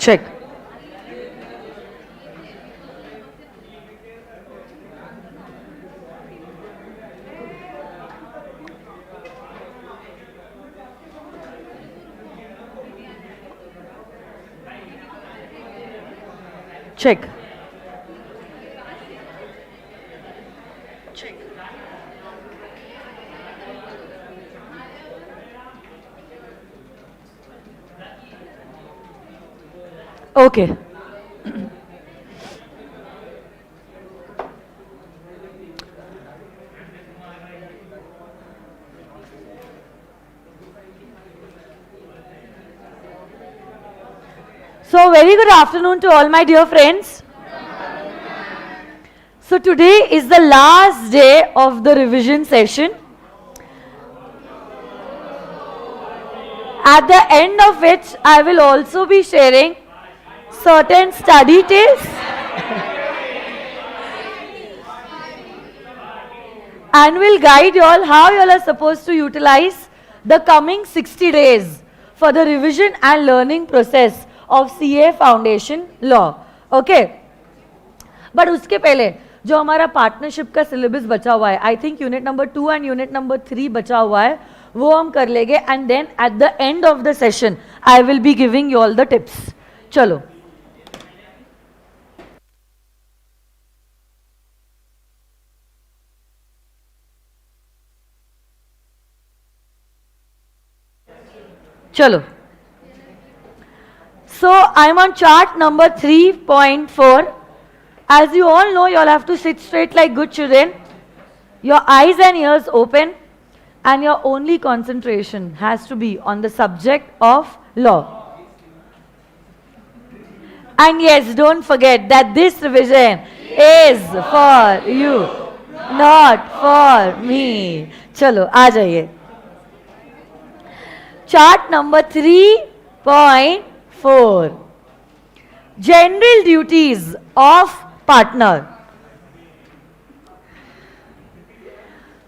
check. Check. Okay. So, very good afternoon to all my dear friends. So, today is the last day of the revision session, at the end of which I will also be sharing certain study tips and will guide you all how you all are supposed to utilize the coming 60 days for the revision and learning process of CA Foundation Law. Okay? But उसके पहले जो हमारा partnership का syllabus बचा हुआ है, I think unit number 2 and unit number 3 बचा हुआ है, वो हम कर लेंगे and then at the end of the session I will be giving you all the tips. चलो. चलो. So I am on chart number 3.4. As you all know, you all have to sit straight like good children. Your eyes and ears open, and your only concentration has to be on the subject of law. And yes, don't forget that this revision is for you, not for me. Chalo, aa jaiye. Chart number 3.4. General duties of partner.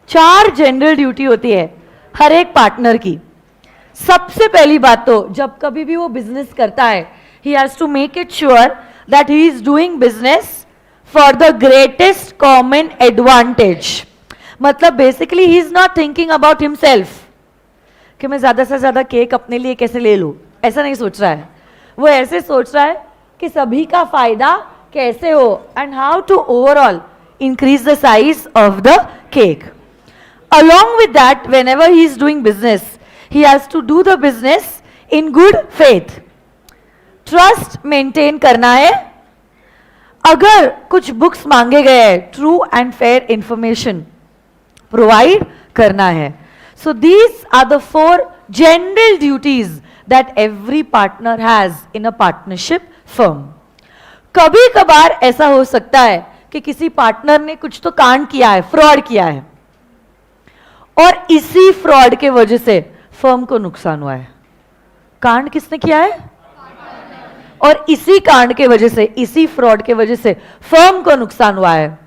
4 general duty होती है हर एक partner की. सबसे पहली बात तो जब कभी भी वो बिजनेस करता है, he has to make it sure that he is doing business for the greatest common advantage. मतलब basically he is not thinking about himself कि मैं ज्यादा से ज्यादा केक अपने लिए कैसे ले लूं, ऐसा नहीं सोच रहा है. वो ऐसे सोच रहा है कि सभी का फायदा कैसे हो and how to overall increase the size of the cake. Along with that, whenever he is doing business, he has to do the business in good faith. Trust maintain करना है. अगर कुछ बुक्स मांगे गए हैं, true and fair information provide करना है. So these are the 4 general duties that every partner has in a partnership firm. कभी कभार ऐसा हो सकता है कि किसी पार्टनर ने कुछ तो कांड किया है, फ्रॉड किया है, और इसी फ्रॉड के वजह से फर्म को नुकसान हुआ है. कांड किसने किया है? और इसी कांड के वजह से, इसी फ्रॉड के वजह से फर्म को नुकसान हुआ है.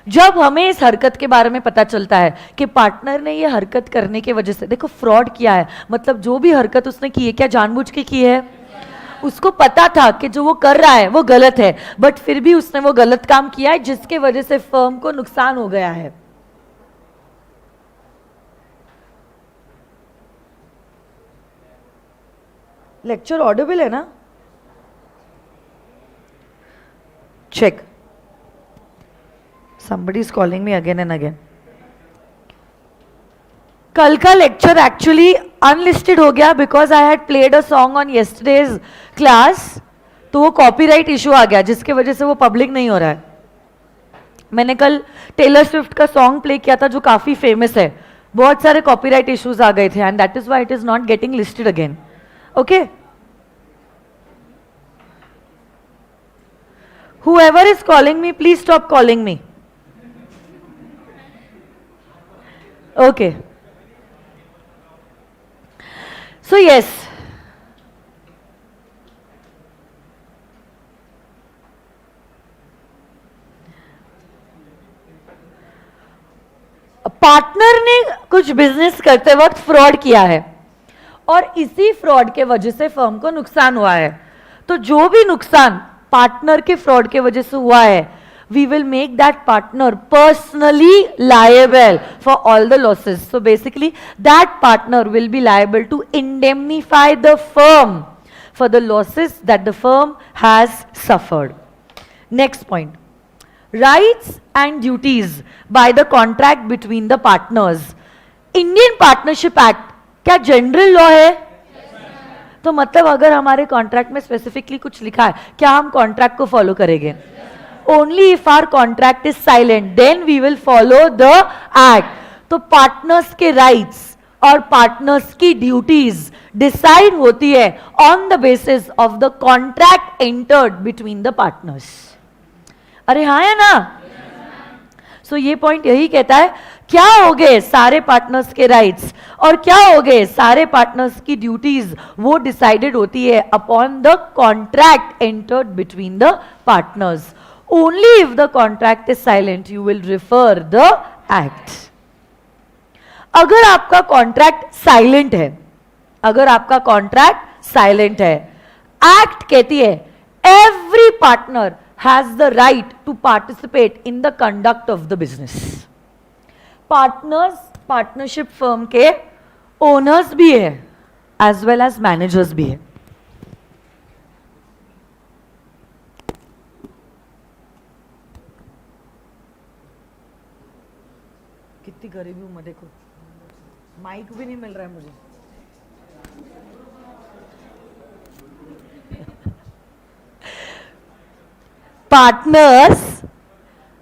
जब हमें इस हरकत के बारे में पता चलता है कि पार्टनर ने ये हरकत करने के वजह से, देखो फ्रॉड किया है मतलब जो भी हरकत उसने की है क्या जानबूझ के की है? उसको पता था कि जो वो कर रहा है वो गलत है, बट फिर भी उसने वो गलत काम किया है जिसके वजह से फर्म को नुकसान हो गया है. लेक्चर ऑडिबल है ना? Check. Somebody is calling me again and again. कल का लेक्चर एक्चुअली अनलिस्टेड हो गया because I had played a song on yesterday's class, तो वो कॉपीराइट इशू आ गया जिसके वजह से वो पब्लिक नहीं हो रहा है. मैंने कल टेलर स्विफ्ट का सॉन्ग प्ले किया था जो काफी फेमस है, बहुत सारे कॉपीराइट इश्यूज आ गए थे and that is why it is not getting listed again. Okay, whoever is calling me, please stop calling me. Okay. So yes, partner ने कुछ बिजनेस करते वक्त फ्रॉड किया है और इसी फ्रॉड के वजह से फर्म को नुकसान हुआ है. तो जो भी नुकसान पार्टनर के फ्रॉड के वजह से हुआ है, we will make that partner personally liable for all the losses. So basically that partner will be liable to indemnify the firm for the losses that the firm has suffered. Next point, rights and duties by the contract between the partners. Indian Partnership Act क्या general law है? तो मतलब अगर हमारे contract में specifically कुछ लिखा है, क्या हम कॉन्ट्रैक्ट को फॉलो करेंगे? Only if our contract is silent then we will follow the act. तो पार्टनर्स के राइट्स और पार्टनर्स की ड्यूटीज डिसाइड होती है on the basis of the contract entered between the partners. अरे हाँ है ना? सो ये पॉइंट यही कहता है, क्या हो गए सारे पार्टनर्स के राइट्स और क्या हो गए सारे पार्टनर्स की ड्यूटीज, वो डिसाइडेड होती है upon the contract entered between the partners. Only if the contract is silent you will refer the act. अगर आपका कॉन्ट्रैक्ट साइलेंट है, अगर आपका कॉन्ट्रैक्ट साइलेंट है, एक्ट कहती है every partner has the right to participate in the conduct of the business. Partners partnership firm के owners भी है as well as managers भी है. कितनी गरीबी हूं मैं, देखो माइक भी नहीं मिल रहा है मुझे. पार्टनर्स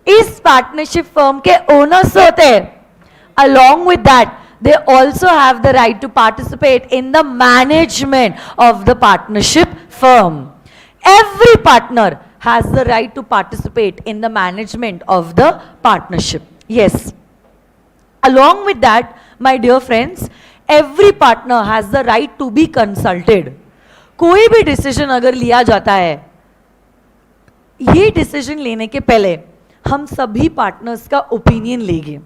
इस पार्टनरशिप फर्म के ओनर्स होते हैं. Along with that they also have the right to participate in the management of the partnership firm. Every partner has the right to participate in the management of the partnership. Yes, along with that my dear friends, every partner has the right to be consulted. कोई भी decision अगर लिया जाता है, ये decision लेने के पहले हम सभी पार्टनर्स का ओपिनियन लेंगे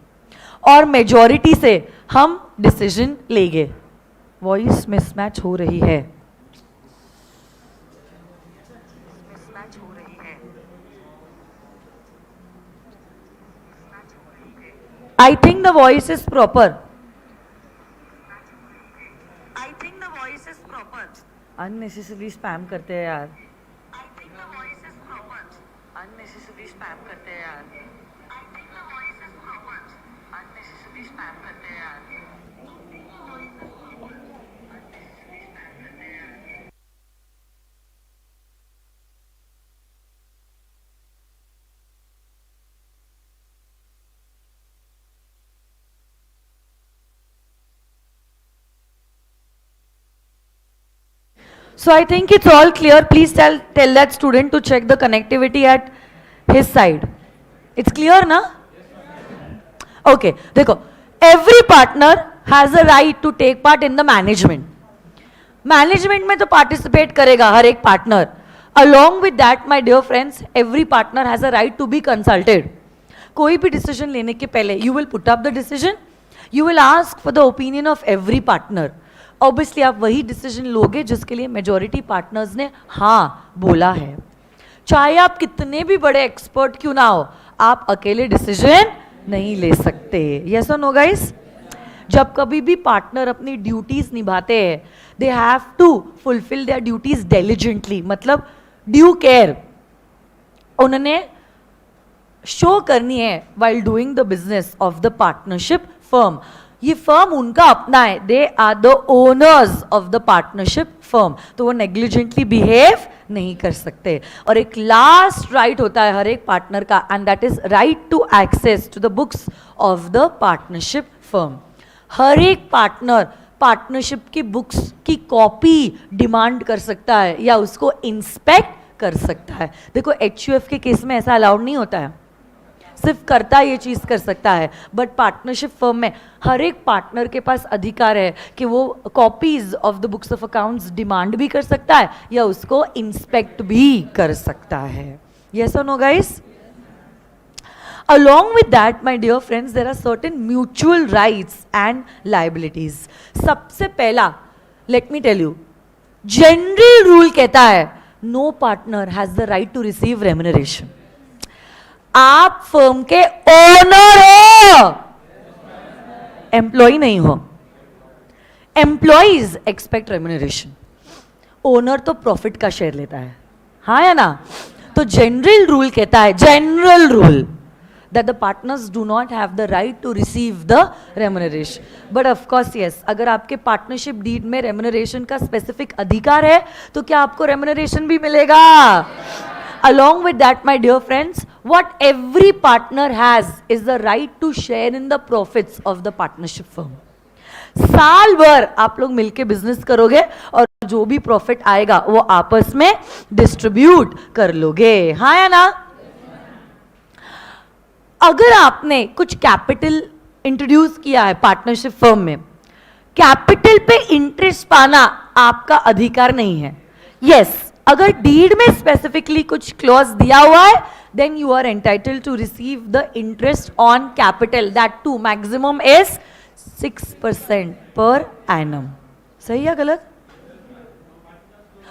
और मेजॉरिटी से हम डिसीजन लेंगे. वॉइस मिसमैच हो रही है. I think the voice is proper. I think the voice is proper. Unnecessary spam करते हैं यार. अननेसेसरी स्पैम करते हैं यार. I think the voice is proper. Unnecessary spam करते हैं यार. So I think it's all clear. Please tell that student to check the connectivity at his side. It's clear na? Okay, देखो, every partner has a right to take part in the management. Management में तो participate करेगा हर एक partner. Along with that, my dear friends, every partner has a right to be consulted. कोई भी decision लेने के पहले, you will put up the decision, you will ask for the opinion of every partner. Obviously आप वही decision लोगे जिसके लिए मेजॉरिटी पार्टनर्स ने हाँ बोला है. चाहे आप कितने भी बड़े एक्सपर्ट क्यों ना हो, आप अकेले डिसीजन नहीं ले सकते. यस और नो गाइस? जब कभी भी पार्टनर अपनी ड्यूटीज निभाते हैं, they have to fulfil their duties diligently, मतलब ड्यू केयर उन्होंने शो करनी है while doing the business of the partnership firm. ये फर्म उनका अपना है, they are the owners of the partnership firm, तो वो नेग्लिजेंटली बिहेव नहीं कर सकते. और एक लास्ट राइट होता है हर एक पार्टनर का, and that is right to access to the books of the partnership firm. हर एक पार्टनर पार्टनरशिप की बुक्स की कॉपी डिमांड कर सकता है या उसको इंस्पेक्ट कर सकता है. देखो HUF के केस में ऐसा अलाउड नहीं होता है, सिर्फ करता ये चीज कर सकता है, बट पार्टनरशिप फर्म में हर एक पार्टनर के पास अधिकार है कि वो copies of the books of accounts demand भी कर सकता है या उसको इंस्पेक्ट भी कर सकता है. यस और no guys? Along with that, my dear friends, there are certain mutual rights and liabilities. सबसे पहला, let me tell you, general rule कहता है no partner has the right to receive remuneration. आप फर्म के owner हो, employ नहीं हो। Employees expect remuneration, owner तो प्रॉफिट का शेयर लेता है, हाँ या ना? तो जनरल रूल कहता है, general rule, that the partners do not have the right to receive the remuneration. But of course yes, अगर आपके पार्टनरशिप डीड में रेम्यूनरेशन का स्पेसिफिक अधिकार है तो क्या आपको रेम्यूनरेशन भी मिलेगा? Along with that, my dear friends, what every partner has is the right to share in the profits of the partnership firm. साल भर आप लोग मिलके बिजनेस करोगे और जो भी प्रॉफिट आएगा वो आपस में डिस्ट्रीब्यूट कर लोगे, हाँ या ना? अगर आपने कुछ कैपिटल इंट्रोड्यूस किया है पार्टनरशिप फर्म में, कैपिटल पे इंटरेस्ट पाना आपका अधिकार नहीं है। यस, अगर डीड में स्पेसिफिकली कुछ क्लॉज दिया हुआ है, then you are entitled to receive the interest on capital, that too maximum is 6% per annum. सही या गलत?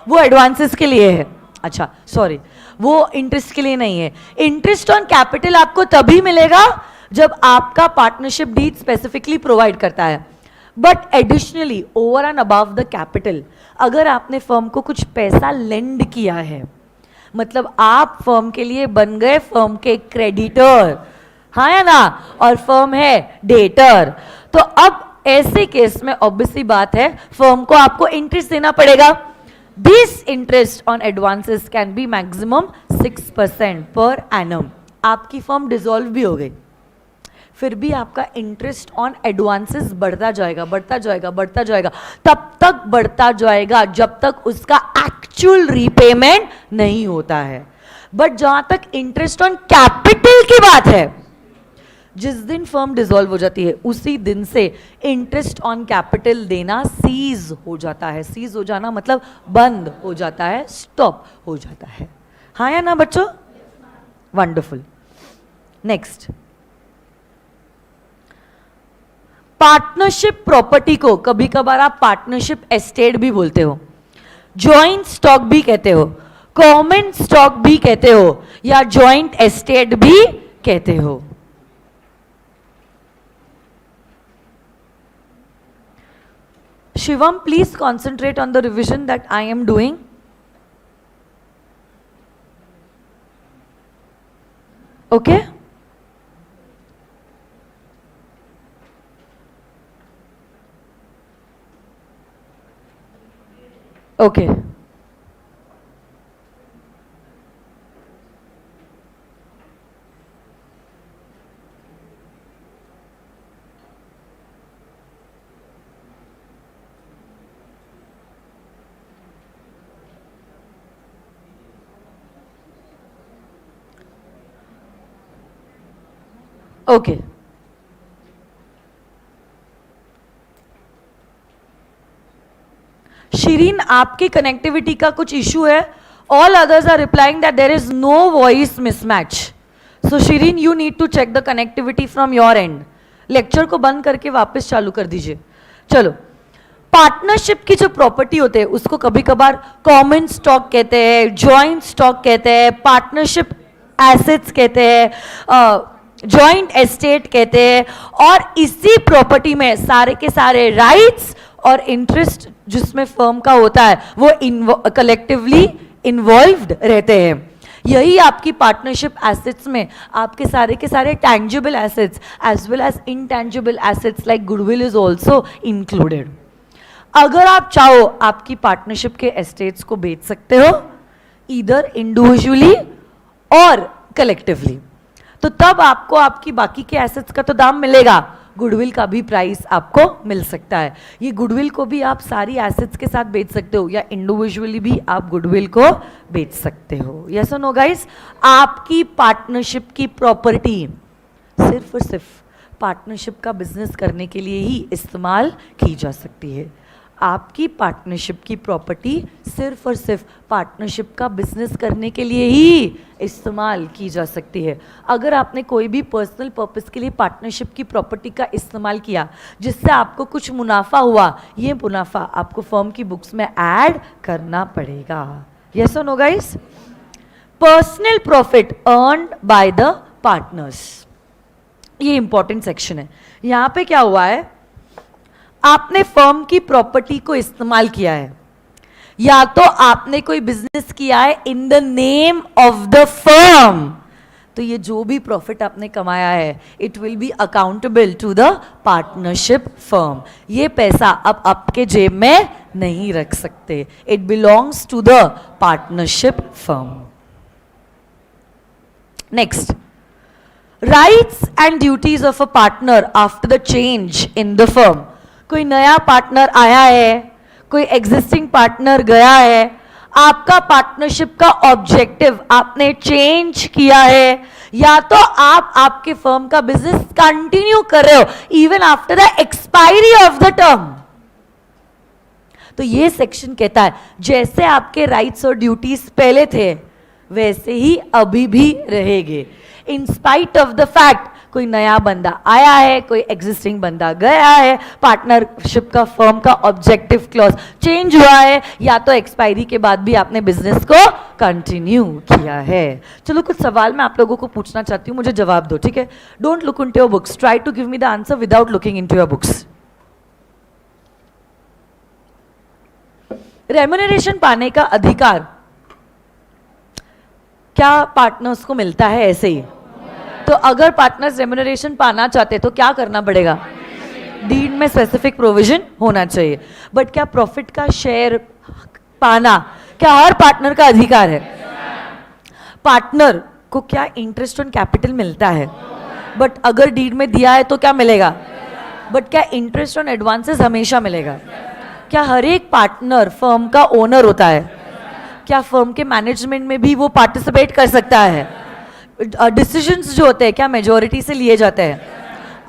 वो एडवांसेस के लिए है। अच्छा सॉरी, वो इंटरेस्ट के लिए नहीं है। इंटरेस्ट ऑन कैपिटल आपको तभी मिलेगा जब आपका पार्टनरशिप डीड स्पेसिफिकली प्रोवाइड करता है। But additionally over and above the capital, अगर आपने फर्म को कुछ पैसा लेंड किया है, मतलब आप फर्म के लिए बन गए फर्म के क्रेडिटर, हाँ या ना, और फर्म है डेटर, तो अब ऐसे केस में ऑब्वियसली बात है फर्म को आपको इंटरेस्ट देना पड़ेगा। This interest on advances can be maximum 6% per annum. आपकी फर्म डिसॉल्व भी हो गई, फिर भी आपका इंटरेस्ट ऑन एडवांसेस बढ़ता जाएगा, बढ़ता जाएगा, बढ़ता जाएगा, तब तक बढ़ता जाएगा जब तक उसका एक्चुअल रीपेमेंट नहीं होता है। बट जहां तक इंटरेस्ट ऑन कैपिटल की बात है, जिस दिन फर्म डिसॉल्व हो जाती है उसी दिन से इंटरेस्ट ऑन कैपिटल देना सीज हो जाता है। सीज हो जाना मतलब बंद हो जाता है, स्टॉप हो जाता है, हाँ या ना बच्चों? वंडरफुल। नेक्स्ट, पार्टनरशिप प्रॉपर्टी को कभी कभार आप पार्टनरशिप एस्टेट भी बोलते हो, जॉइंट स्टॉक भी कहते हो, कॉमन स्टॉक भी कहते हो, या जॉइंट एस्टेट भी कहते हो। Shivam, please concentrate on the revision that I am doing. Okay? Okay. Okay, Shireen आपकी कनेक्टिविटी का कुछ इशू है। All others are replying that there is no voice mismatch. So Shireen, you need to check the connectivity from your end. Lecture को बंद करके वापस चालू कर दीजिए। चलो, पार्टनरशिप की जो प्रॉपर्टी होते हैं उसको कभी कभार कॉमन स्टॉक कहते हैं, जॉइंट स्टॉक कहते हैं, पार्टनरशिप एसेट्स कहते हैं, जॉइंट एस्टेट कहते हैं, और इसी प्रॉपर्टी में सारे के सारे राइट्स और इंटरेस्ट जिसमें फर्म का होता है वो कलेक्टिवली इन्वॉल्व्ड रहते हैं। यही आपकी पार्टनरशिप एसेट्स में आपके सारे के सारे tangible assets as well as intangible assets like goodwill is also included. अगर आप चाहो आपकी पार्टनरशिप के एस्टेट्स को बेच सकते हो, ईदर इंडिविजुअली और कलेक्टिवली, तो तब आपको आपकी बाकी के एसेट्स का तो दाम मिलेगा, गुडविल का भी प्राइस आपको मिल सकता है। ये गुडविल को भी आप सारी एसेट्स के साथ बेच सकते हो या इंडिविजुअली भी आप गुडविल को बेच सकते हो। यस और नो गाइस? आपकी पार्टनरशिप की प्रॉपर्टी सिर्फ और सिर्फ पार्टनरशिप का बिजनेस करने के लिए ही इस्तेमाल की जा सकती है। आपकी पार्टनरशिप की प्रॉपर्टी सिर्फ और सिर्फ पार्टनरशिप का बिजनेस करने के लिए ही इस्तेमाल की जा सकती है। अगर आपने कोई भी पर्सनल पर्पस के लिए पार्टनरशिप की प्रॉपर्टी का इस्तेमाल किया जिससे आपको कुछ मुनाफा हुआ, ये मुनाफा आपको फर्म की बुक्स में ऐड करना पड़ेगा। Yes or no, guys? Personal profit earned by the partners. ये इंपॉर्टेंट सेक्शन है. यहां पे क्या हुआ है, आपने फर्म की प्रॉपर्टी को इस्तेमाल किया है, या तो आपने कोई बिजनेस किया है in the name of the firm, तो ये जो भी प्रॉफिट आपने कमाया है it will be accountable to the partnership firm. ये पैसा अब आपके जेब में नहीं रख सकते, it belongs to the partnership firm. Next, rights and duties of a partner after the change in the firm. कोई नया पार्टनर आया है, कोई एग्जिस्टिंग पार्टनर गया है, आपका पार्टनरशिप का ऑब्जेक्टिव आपने चेंज किया है, या तो आप आपके फर्म का बिजनेस कंटिन्यू कर रहे हो even after the expiry of the term. तो ये सेक्शन कहता है जैसे आपके राइट्स और ड्यूटीज पहले थे वैसे ही अभी भी रहेंगे, in spite of the fact कोई नया बंदा आया है, कोई एग्जिस्टिंग बंदा गया है, पार्टनरशिप का फर्म का ऑब्जेक्टिव क्लॉज चेंज हुआ है, या तो एक्सपायरी के बाद भी आपने बिजनेस को कंटिन्यू किया है. चलो कुछ सवाल मैं आप लोगों को पूछना चाहती हूं, मुझे जवाब दो, ठीक है? Don't look into your books, try to give me the answer without looking into your books. Remuneration पाने का अधिकार क्या पार्टनर्स को मिलता है ऐसे ही? तो अगर पार्टनर्स रेम्यूनरेशन पाना चाहते तो क्या करना पड़ेगा? डीड में स्पेसिफिक प्रोविजन होना चाहिए. बट क्या प्रॉफिट का शेयर पाना क्या हर पार्टनर का अधिकार है? पार्टनर को क्या इंटरेस्ट ऑन कैपिटल मिलता है? बट अगर डीड में दिया है तो क्या मिलेगा? बट क्या इंटरेस्ट ऑन एडवांसेस हमेशा मिलेगा? क्या हर एक पार्टनर फर्म का ओनर होता है? क्या फर्म के मैनेजमेंट में भी वो पार्टिसिपेट कर सकता है? डिसीजंस जो होते हैं क्या मेजोरिटी से लिए जाते हैं?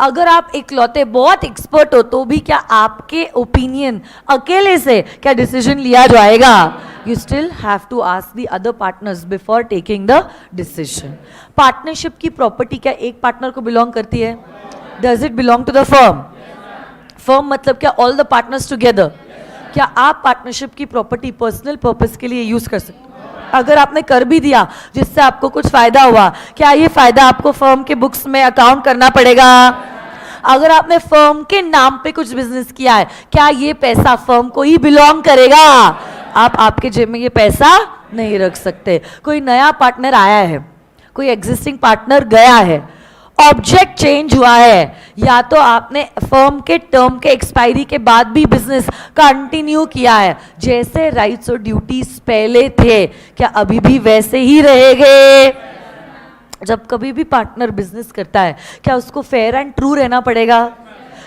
अगर आप इकलौते बहुत एक्सपर्ट हो तो भी क्या आपके ओपिनियन अकेले से क्या डिसीजन लिया जाएगा? You still have to ask the other partners before taking the decision. Partnership की प्रॉपर्टी क्या एक पार्टनर को बिलोंग करती है? Does it belong to the firm? Firm मतलब क्या ऑल द पार्टनर्स टुगेदर? क्या आप पार्टनरशिप की प्रॉपर्टी पर्सनल पर्पस के लिए यूज कर सकते हो? अगर आपने कर भी दिया जिससे आपको कुछ फायदा हुआ, क्या ये फायदा आपको फर्म के बुक्स में अकाउंट करना पड़ेगा? अगर आपने फर्म के नाम पे कुछ बिजनेस किया है, क्या ये पैसा फर्म को ही बिलोंग करेगा? आप आपके जेब में ये पैसा नहीं रख सकते. कोई नया पार्टनर आया है, कोई एग्जिस्टिंग पार्टनर गया है, ऑब्जेक्ट चेंज हुआ है, या तो आपने फर्म के टर्म के एक्सपायरी के बाद भी बिजनेस कंटिन्यू किया है, जैसे राइट्स और ड्यूटीज पहले थे क्या अभी भी वैसे ही रहेंगे? जब कभी भी पार्टनर बिजनेस करता है क्या उसको फेयर एंड ट्रू रहना पड़ेगा?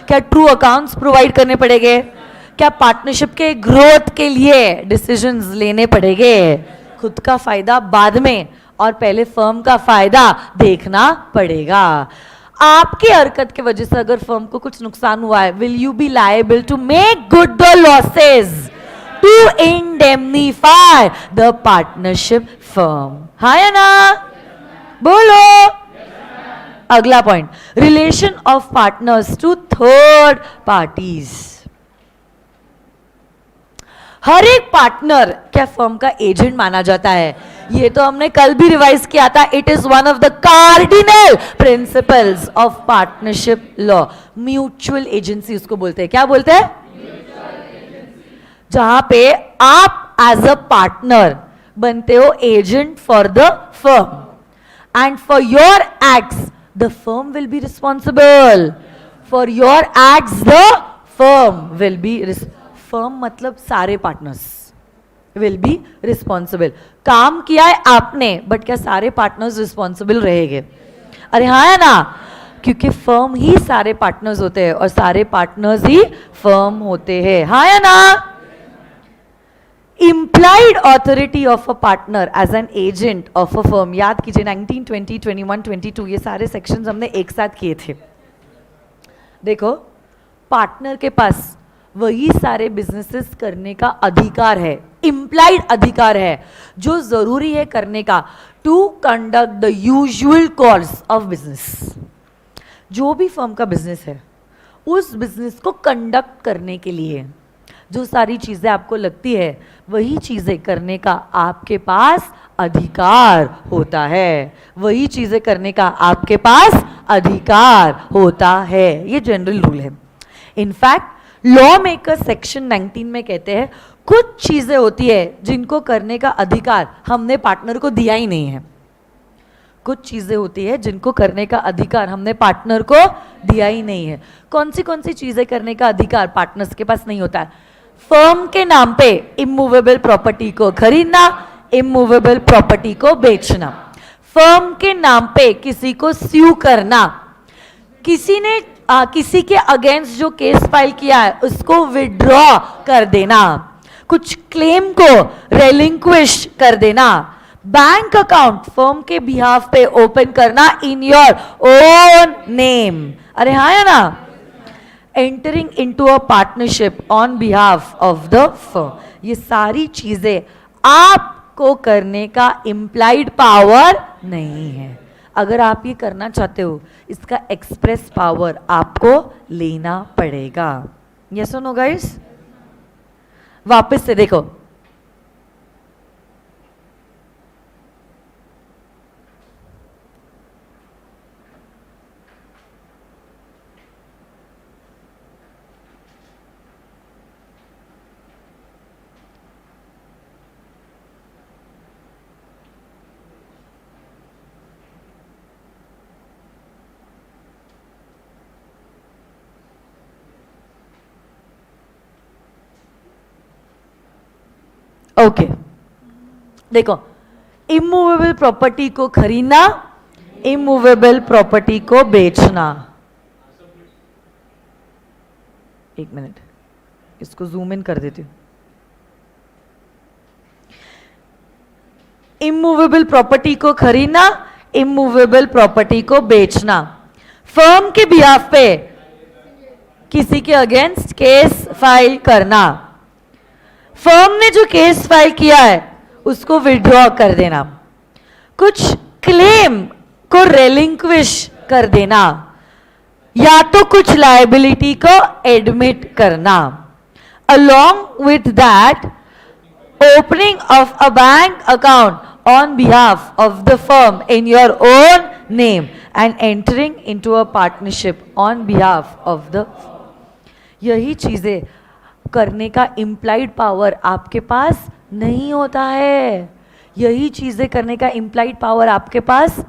क्या ट्रू अकाउंट्स प्रोवाइड करने पड़ेंगे? क्या पार्टनरशिप के ग्रोथ के लिए डिसीजंस लेने पड़ेंगे? खुद का फायदा बाद में और पहले फर्म का फायदा देखना पड़ेगा. आपकी हरकत की वजह से अगर फर्म को कुछ नुकसान हुआ है, will you be liable to make good the losses to indemnify the partnership firm? हाँ या ना? बोलो. अगला point, relation of partners to third parties. हर एक पार्टनर क्या फर्म का एजेंट माना जाता है? ये तो हमने कल भी रिवाइज किया था. It is one of the cardinal principles of partnership law. Mutual agency उसको बोलते हैं. क्या बोलते हैं? जहां पे आप एज अ पार्टनर बनते हो agent for the firm, and for your acts the firm will be responsible. For your acts the firm will B, firm मतलब सारे पार्टनर्स विल बी रिस्पॉन्सिबल. काम किया है आपने, बट क्या सारे पार्टनर्स रिस्पॉन्सिबल रहेंगे? अरे हाँ है ना? क्योंकि फर्म ही सारे पार्टनर्स होते हैं और सारे पार्टनर्स ही फर्म होते हैं. हाँ है ना? Implied authority of a partner as an agent of a firm. याद कीजिए 19, 20, 21, 22 ये सारे सेक्शंस हमने एक साथ किए थे. देखो, पार्टनर के पास वही सारे बिजनेसेस करने का अधिकार है, इम्प्लाइड अधिकार है, जो जरूरी है करने का to conduct the usual course of business. जो भी फर्म का बिजनेस है उस बिजनेस को कंडक्ट करने के लिए जो सारी चीज़ें आपको लगती है वही चीज़ें करने का आपके पास अधिकार होता है, वही चीज़ें करने का आपके पास अधिकार होता है। ये जनरल रूल है। इनफैक्ट लॉ मेकर सेक्शन 19 में कहते हैं कुछ चीज़ें होती है जिनको करने का अधिकार हमने पार्टनर को दिया ही नहीं है। कुछ चीजें होती है जिनको करने का अधिकार हमने पार्टनर को दिया ही नहीं है। कौन सी चीजें करने का अधिकार पार्टनर्स के पास नहीं होता है? फर्म के नाम पे इमूवेबल प्रॉपर्टी को खरीदना, इमूवेबल प्रॉपर्टी को बेचना, फर्म के नाम पे किसी को स्यू करना, किसी ने किसी के अगेंस्ट जो केस फाइल किया है उसको विड्रॉ कर देना, कुछ क्लेम को रेलिंक्विश कर देना, बैंक अकाउंट फर्म के बिहाफ पे ओपन करना इन योर ओन नेम। अरे हाँ या ना? Entering into a partnership on behalf of the firm, ये सारी चीजें आपको करने का इम्प्लाइड पावर नहीं है। अगर आप ये करना चाहते हो इसका एक्सप्रेस पावर आपको लेना पड़ेगा। यस और नो गाइस? वापस से देखो, ओके देखो, इमूवेबल प्रॉपर्टी को खरीदना, इमूवेबल प्रॉपर्टी को बेचना। एक मिनट, इसको जूम इन कर देती हूं। इमूवेबल प्रॉपर्टी को खरीदना, इमूवेबल प्रॉपर्टी को बेचना, फर्म के बिहाफ पे किसी के अगेंस्ट केस फाइल करना, फर्म ने जो केस फाइल किया है उसको विड्रॉ कर देना, कुछ क्लेम को रेलिंक्विश कर देना, या तो कुछ लायबिलिटी को एडमिट करना, along with that opening of a bank account on behalf of the firm in your own name and entering into a partnership on behalf of the. यही चीजें करने का इम्प्लाइड पावर आपके पास नहीं होता है। यही चीजें करने का इम्प्लाइड पावर आपके पास,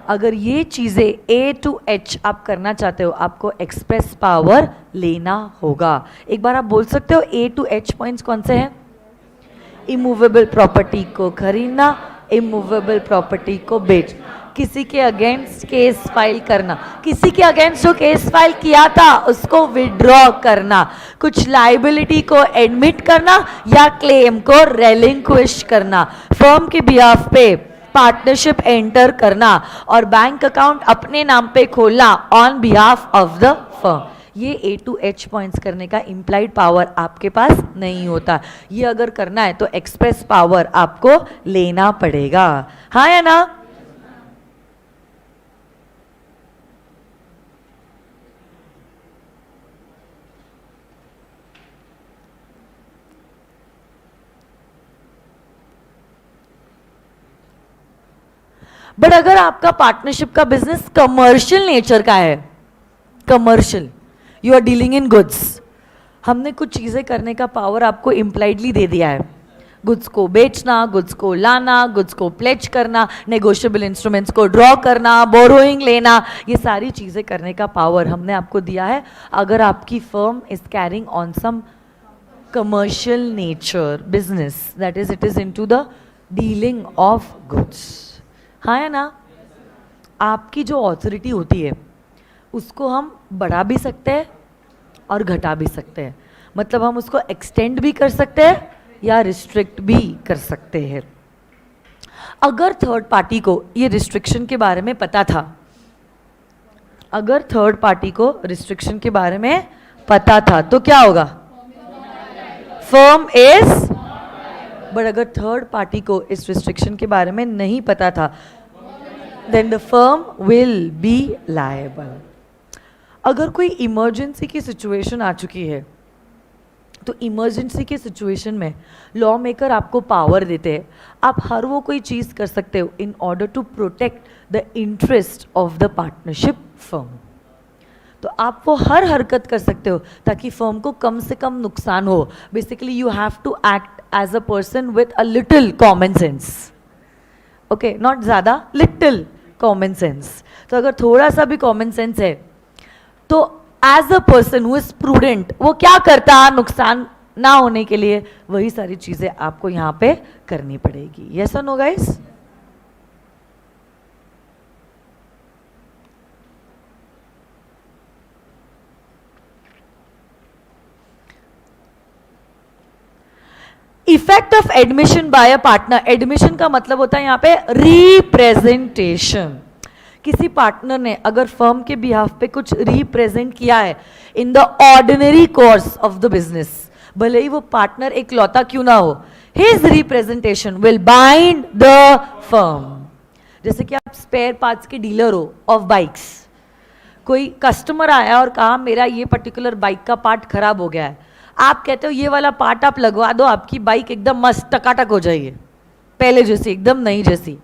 अगर ये चीजें A to H आप करना चाहते हो आपको एक्सप्रेस पावर लेना होगा। एक बार आप बोल सकते हो A to H पॉइंट्स कौन से हैं? इमूवेबल प्रॉपर्टी को खरीदना, इमूवेबल प्रॉपर्टी को बेच, किसी के अगेंस्ट केस फाइल करना, किसी के अगेंस्ट जो केस फाइल किया था उसको विड्रॉ करना, कुछ लाइबिलिटी को एडमिट करना या क्लेम को रेलिंक्विश करना, फर्म के बिहाफ पे पार्टनरशिप एंटर करना और बैंक अकाउंट अपने नाम पे खोलना on behalf of the firm. ये A to H पॉइंट्स करने का इम्प्लाइड पावर आपके पास नहीं होता। ये अगर करना है तो एक्सप्रेस पावर आपको लेना पड़ेगा। हाँ या ना? बट अगर आपका पार्टनरशिप का बिजनेस कमर्शियल नेचर का है, commercial, you are dealing in goods, हमने कुछ चीजें करने का पावर आपको इम्प्लाइडली दे दिया है। गुड्स को बेचना, गुड्स को लाना, गुड्स को प्लेज करना, नेगोशिएबल इंस्ट्रूमेंट्स को ड्रॉ करना, बोरोइंग लेना, ये सारी चीजें करने का पावर हमने आपको दिया है। अगर आपकी firm is carrying on some commercial nature business, that is it is into the dealing of goods. हाँ या ना? आपकी जो ऑथोरिटी होती है उसको हम बढ़ा भी सकते हैं और घटा भी सकते हैं। मतलब हम उसको एक्सटेंड भी कर सकते हैं या रिस्ट्रिक्ट भी कर सकते हैं। अगर थर्ड पार्टी को ये रिस्ट्रिक्शन के बारे में पता था, अगर थर्ड पार्टी को रिस्ट्रिक्शन के बारे में पता था तो क्या होगा? फर्म इज, बट अगर थर्ड पार्टी को इस रिस्ट्रिक्शन के बारे में नहीं पता था then the firm will be liable. अगर कोई इमरजेंसी की सिचुएशन आ चुकी है तो इमरजेंसी के सिचुएशन में लॉ मेकर आपको पावर देते हैं, आप हर वो कोई चीज़ कर सकते हो in order to protect the interest of the partnership firm. तो आप वो हर हरकत कर सकते हो ताकि फर्म को कम से कम नुकसान हो। Basically you have to act as a person with a little common sense, okay, not ज़्यादा, लिटिल कॉमन सेंस। तो अगर थोड़ा सा भी कॉमन सेंस है तो as a person who is prudent वो क्या करता नुकसान ना होने के लिए, वही सारी चीजें आपको यहां पे करनी पड़ेगी। यस और no guys? Effect of admission by a partner. Admission का मतलब होता है यहां पे रिप्रेजेंटेशन। किसी पार्टनर ने अगर फर्म के बिहाफ पे कुछ रिप्रेजेंट किया है in the ordinary course of the business, भले ही वो पार्टनर एक लौता क्यों ना हो, his representation will bind the firm. जैसे कि आप स्पेयर पार्ट्स के डीलर हो ऑफ बाइक्स, कोई कस्टमर आया और कहा मेरा ये पर्टिकुलर बाइक का पार्ट खराब हो गया है, आप कहते हो ये वाला पार्ट आप लगवा दो, आपकी बाइक एकदम मस्त टकाटक हो जाएगी, पहले जैसी, एकदम नई जैसी।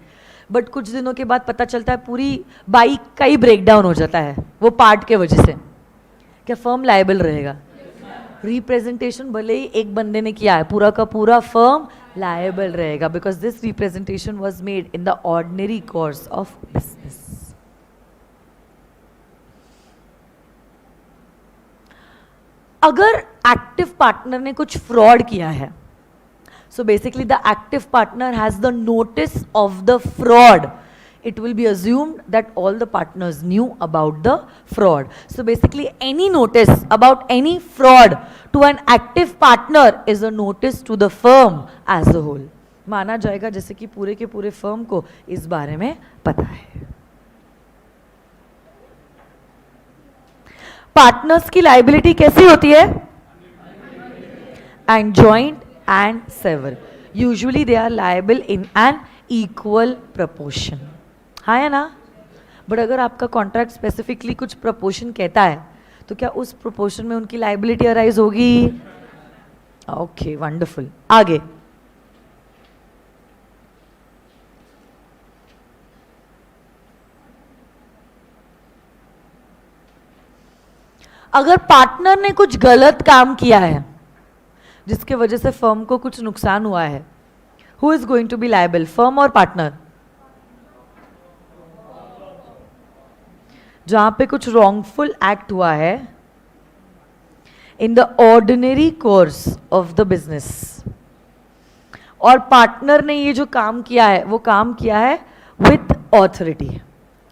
बट कुछ दिनों के बाद पता चलता है पूरी बाइक का ही ब्रेकडाउन हो जाता है वो पार्ट के वजह से, क्या फर्म लायबल रहेगा? रिप्रेजेंटेशन भले ही एक बंदे ने किया है, पूरा का पूरा फर्म लायबल रहेगा, because this representation was made in the ordinary course of business. अगर एक्टिव पार्टनर ने कुछ फ्रॉड किया है, so basically the active partner has the notice of the fraud. It will be assumed that all the partners knew about the fraud. So basically any notice about any fraud to an active partner is a notice to the firm as a whole. माना जाएगा जैसे कि पूरे के पूरे firm को इस बारे में पता है। पार्टनर्स की लाइबिलिटी कैसी होती है? And joint and sever. Usually they are liable in an equal proportion. हाँ है ना? बट अगर आपका कॉन्ट्रैक्ट स्पेसिफिकली कुछ प्रपोर्शन कहता है तो क्या उस प्रपोर्शन में उनकी लाइबिलिटी अराइज होगी? Okay, wonderful. आगे, अगर पार्टनर ने कुछ गलत काम किया है जिसके वजह से फर्म को कुछ नुकसान हुआ है, who is going to be liable, firm और पार्टनर? जहां पे कुछ रॉन्गफुल एक्ट हुआ है in the ordinary course of the business, और पार्टनर ने ये जो काम किया है वो काम किया है with authority,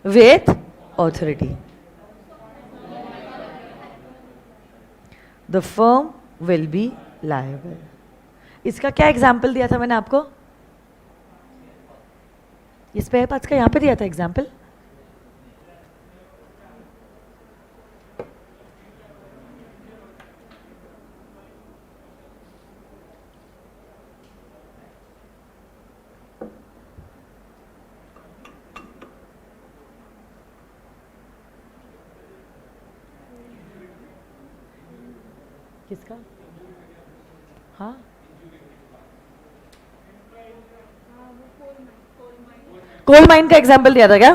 with authority, the firm will be liable. इसका क्या एग्जाम्पल दिया था मैंने आपको? इस स्पेयर पार्ट्स का यहां पे दिया था एग्जाम्पल। किसका? हाँ, कोल माइन का एग्जाम्पल दिया था क्या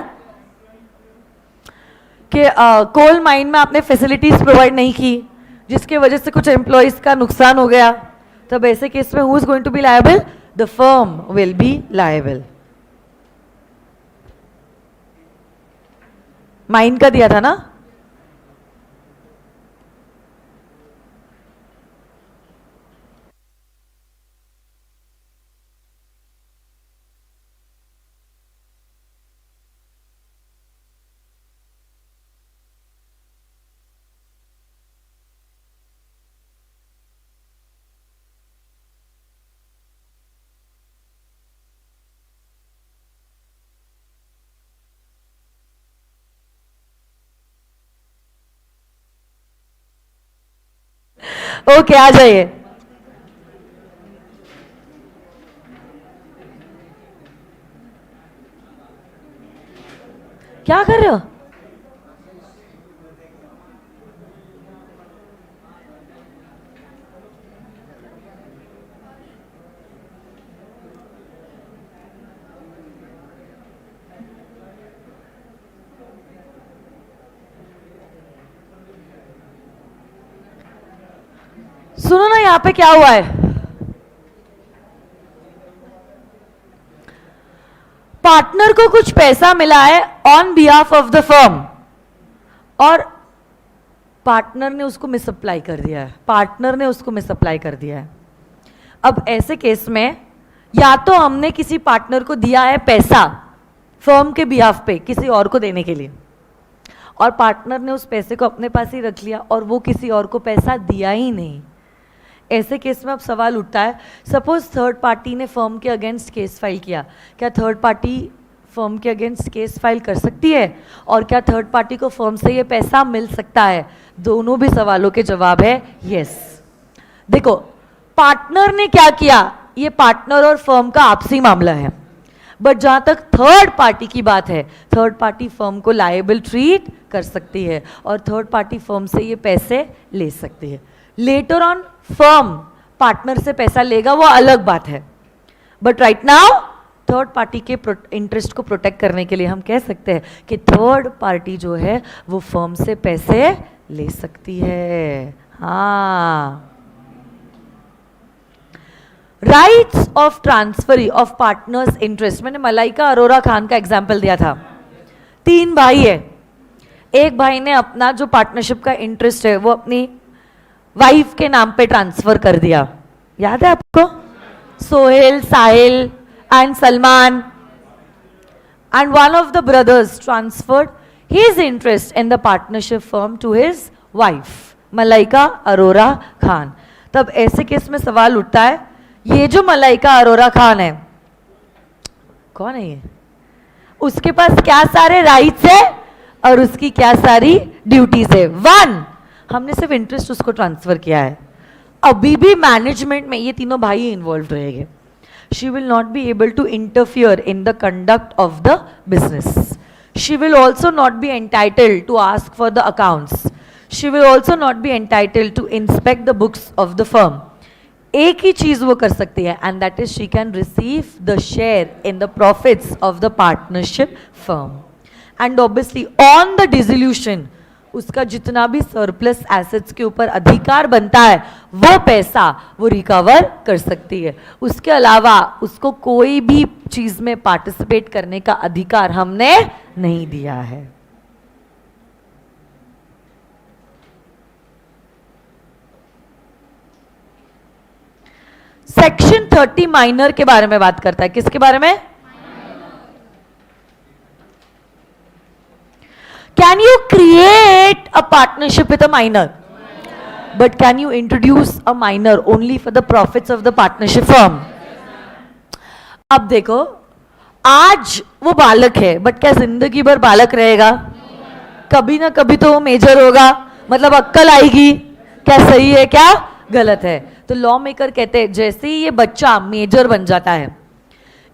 कि कोल माइन में आपने फैसिलिटीज प्रोवाइड नहीं की जिसके वजह से कुछ एम्प्लॉयज का नुकसान हो गया, तब ऐसे केस में who is going to be liable? The firm will be liable. माइन का दिया था ना? ओके, आ जाइए। क्या कर रहे हो? सुनो ना यहां पे क्या हुआ है, पार्टनर को कुछ पैसा मिला है on behalf of the firm और पार्टनर ने उसको मिसअप्लाई कर दिया है, पार्टनर ने उसको मिसअप्लाई कर दिया है। अब ऐसे केस में या तो हमने किसी पार्टनर को दिया है पैसा फर्म के बिहाफ पे किसी और को देने के लिए और पार्टनर ने उस पैसे को अपने पास ही रख लिया और वो किसी और को पैसा दिया ही नहीं। ऐसे केस में अब सवाल उठता है, सपोज थर्ड पार्टी ने फर्म के अगेंस्ट केस फाइल किया, क्या थर्ड पार्टी फर्म के अगेंस्ट केस फाइल कर सकती है और क्या थर्ड पार्टी को फर्म से ये पैसा मिल सकता है? दोनों भी सवालों के जवाब है यस। देखो पार्टनर ने क्या किया, ये पार्टनर और फर्म का आपसी मामला है, बट जहां तक थर्ड पार्टी की बात है, थर्ड पार्टी फर्म को लायबल ट्रीट कर सकती है और थर्ड पार्टी फर्म से ये पैसे ले सकती है। लेटर ऑन फर्म पार्टनर से पैसा लेगा वो अलग बात है, but right now third party के इंटरेस्ट को प्रोटेक्ट करने के लिए हम कह सकते हैं कि थर्ड पार्टी जो है वो फर्म से पैसे ले सकती है। हाँ, rights of transfer of partners interest, मैंने मलाइका अरोरा खान का एग्जाम्पल दिया था। 3 भाई है, एक भाई ने अपना जो पार्टनरशिप का इंटरेस्ट है वो अपनी वाइफ के नाम पे ट्रांसफर कर दिया, याद है आपको? Sohail, Sahil and Salman, and one of the brothers transferred his interest in the partnership firm to his wife Malaika Arora Khan. तब ऐसे केस में सवाल उठता है, ये जो मलाइका अरोरा खान है कौन है ये? उसके पास क्या सारे राइट्स है और उसकी क्या सारी ड्यूटीज है? 1, हमने सिर्फ इंटरेस्ट उसको ट्रांसफर किया है, अभी भी मैनेजमेंट में ये तीनों भाई इन्वॉल्व रहेंगे। She will not be able to interfere in the conduct of the business, she will also not be entitled to ask for the accounts, she will also not be entitled to inspect the books of the firm. एक ही चीज वो कर सकती है and that is she can receive the share in the profits of the partnership firm, and obviously on the dissolution उसका जितना भी सरप्लस एसेट्स के ऊपर अधिकार बनता है वो पैसा वो रिकवर कर सकती है। उसके अलावा उसको कोई भी चीज में पार्टिसिपेट करने का अधिकार हमने नहीं दिया है। सेक्शन 30 माइनर के बारे में बात करता है, किसके बारे में? Can you create a partnership with a minor? But can you introduce a minor only for the profits of the partnership firm? अब देखो, आज वो बालक है, बट क्या जिंदगी भर बालक रहेगा? कभी ना कभी तो वो मेजर होगा, मतलब अक्ल आएगी, क्या सही है क्या गलत है। तो लॉ मेकर कहते हैं जैसे ही ये बच्चा मेजर बन जाता है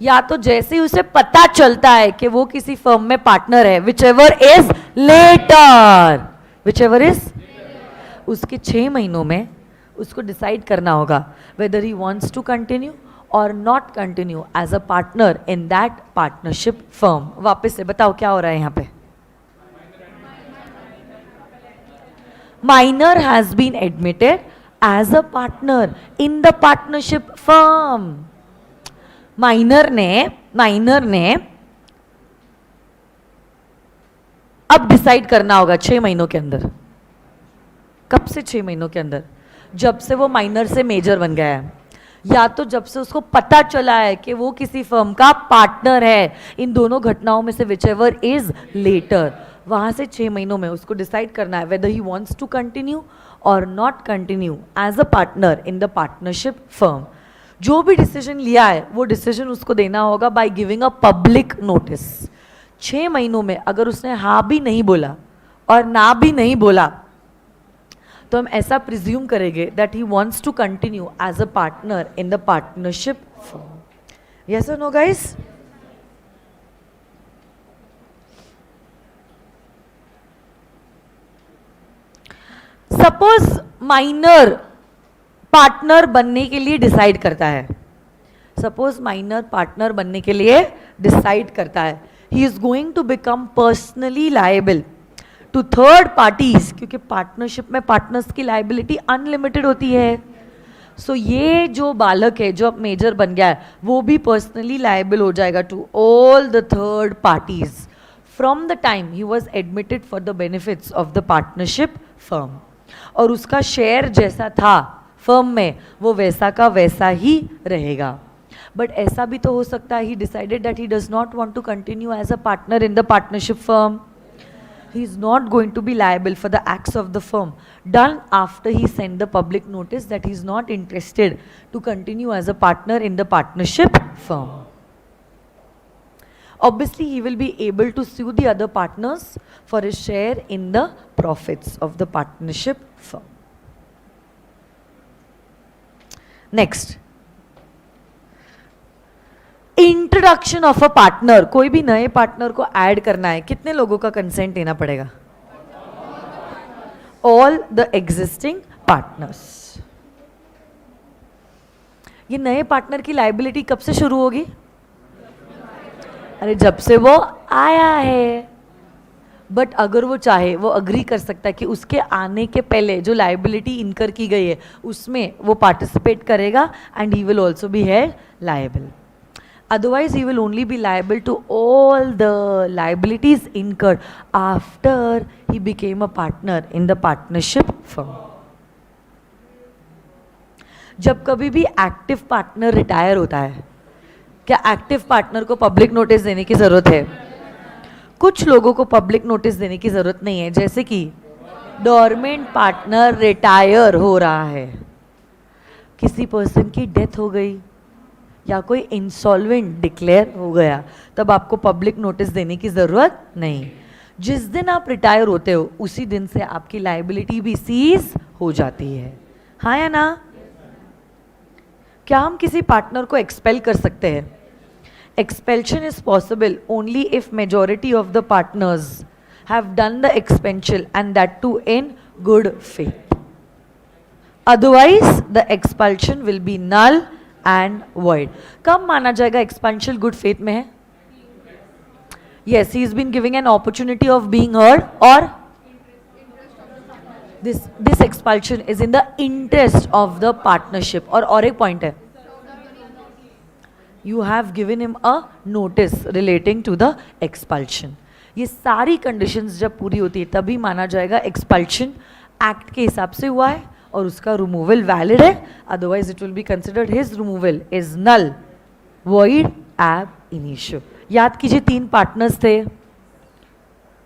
या तो जैसे ही उसे पता चलता है कि वो किसी फर्म में पार्टनर है, whichever is later, whichever is, उसके 6 महीनों में उसको डिसाइड करना होगा whether he wants to continue और not continue as a partner in that partnership firm. वापस से बताओ क्या हो रहा है यहाँ पे? Minor has been admitted as a partner in the partnership firm. Minor ने अब डिसाइड करना होगा 6 महीनों के अंदर। कब से 6 महीनों के अंदर? जब से वो माइनर से मेजर बन गया है, या तो जब से उसको पता चला है कि वो किसी फर्म का पार्टनर है। इन दोनों घटनाओं में से विच एवर इज लेटर, वहां से 6 महीनों में उसको डिसाइड करना है whether he wants to continue और not continue as a partner in the partnership firm. जो भी डिसीजन लिया है वो डिसीजन उसको देना होगा by giving a public notice. 6 महीनों में अगर उसने हाँ भी नहीं बोला और ना भी नहीं बोला तो हम ऐसा प्रिज्यूम करेंगे that he wants to continue as a partner in the partnership firm. Yes और no guys? Suppose minor partner बनने के लिए डिसाइड करता है, सपोज माइनर पार्टनर बनने के लिए डिसाइड करता है, he is going to become personally liable to third parties, क्योंकि पार्टनरशिप में पार्टनर्स की लाइबिलिटी अनलिमिटेड होती है. सो ये जो बालक है जो अब मेजर बन गया है वो भी पर्सनली लाइबल हो जाएगा to all the third parties from the time he was admitted for the benefits of the partnership firm. और उसका शेयर जैसा था फर्म में वो वैसा का वैसा ही रहेगा. बट ऐसा भी तो हो सकता है he decided that he does not want to continue as a partner in the partnership firm. He is not going to be liable for the acts of the firm done after he sent the public notice that he is not interested to continue as a partner in the partnership firm. Obviously, he will be able to sue the other partners for his share in the profits of the partnership firm. Next. Introduction of a partner. कोई भी नए partner को add करना है कितने लोगों का consent लेना पड़ेगा? All the existing partners. ये नए पार्टनर की लाइबिलिटी कब से शुरू होगी? अरे जब से वो आया है. बट अगर वो चाहे वो अग्री कर सकता है कि उसके आने के पहले जो लाइबिलिटी इनकर की गई है उसमें वो पार्टिसिपेट करेगा and he will also be held liable. Otherwise, he will only be liable to all the liabilities incurred after he became a partner in the partnership firm. जब कभी भी एक्टिव पार्टनर रिटायर होता है, क्या active partner को public notice देने की जरूरत है? कुछ लोगों को पब्लिक नोटिस देने की जरूरत नहीं है, जैसे कि डोरमेंट पार्टनर रिटायर हो रहा है, किसी पर्सन की डेथ हो गई या कोई इंसॉल्वेंट डिक्लेयर हो गया, तब आपको पब्लिक नोटिस देने की ज़रूरत नहीं. जिस दिन आप रिटायर होते हो उसी दिन से आपकी लाइबिलिटी भी सीज हो जाती है. हाँ या ना? क्या हम किसी पार्टनर को एक्सपेल कर सकते हैं? Expulsion is possible only if majority of the partners have done the expansion and that too in good faith. Otherwise the expulsion will be null and void. कब माना जाएगा एक्सपेंशन गुड फेथ में है? Yes, he has been giving an opportunity of being heard, or this expulsion is in the interest of the partnership. और एक point है, you have given him a notice relating to the expulsion. ये सारी conditions जब पूरी होती है तभी माना जाएगा expulsion एक्ट के हिसाब से हुआ है और उसका रिमूवल वैलिड है. Otherwise it will be considered his removal is null, void, ab initio. याद कीजिए 3 पार्टनर्स थे,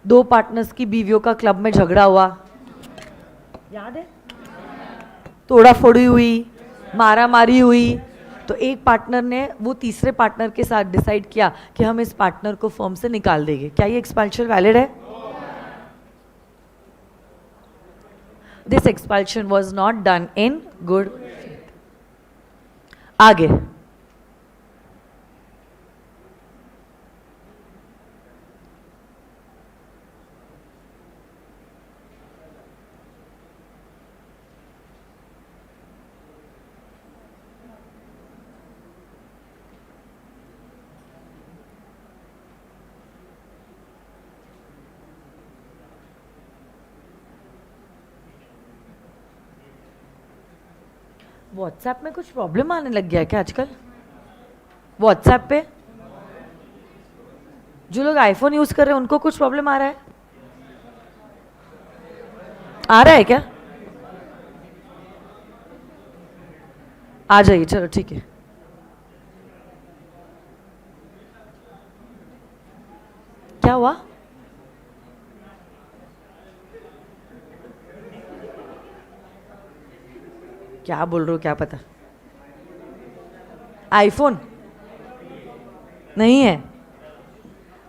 2 पार्टनर्स की बीवियों का क्लब में झगड़ा हुआ, याद है? तोड़ा फोड़ी हुई, मारा मारी हुई. तो एक पार्टनर ने वो तीसरे पार्टनर के साथ डिसाइड किया कि हम इस पार्टनर को फर्म से निकाल देंगे. क्या ये एक्सपल्शन वैलिड है? This expulsion was not done in good faith. आगे व्हाट्सएप में कुछ प्रॉब्लम आने लग गया है क्या आजकल? व्हाट्सएप पे जो लोग आईफोन यूज कर रहे हैं उनको कुछ प्रॉब्लम आ रहा है? आ रहा है क्या? आ जाइए, चलो ठीक है. क्या हुआ? क्या बोल रहे हो, क्या पता? आईफोन नहीं है,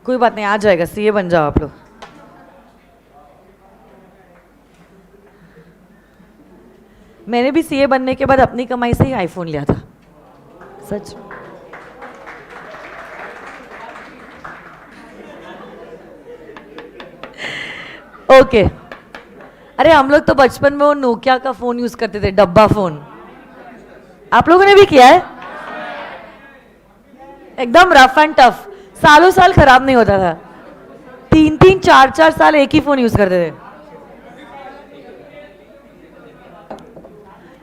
कोई बात नहीं, आ जाएगा. सीए बन जाओ आप लोग. मैंने भी सीए बनने के बाद अपनी कमाई से ही आईफोन लिया था, सच. ओके. अरे हम लोग तो बचपन में वो नोकिया का फोन यूज करते थे, डब्बा फोन. आप लोगों ने भी किया है? एकदम रफ एंड टफ, सालों साल खराब नहीं होता था. 3-3 4-4 साल एक ही फोन यूज करते थे.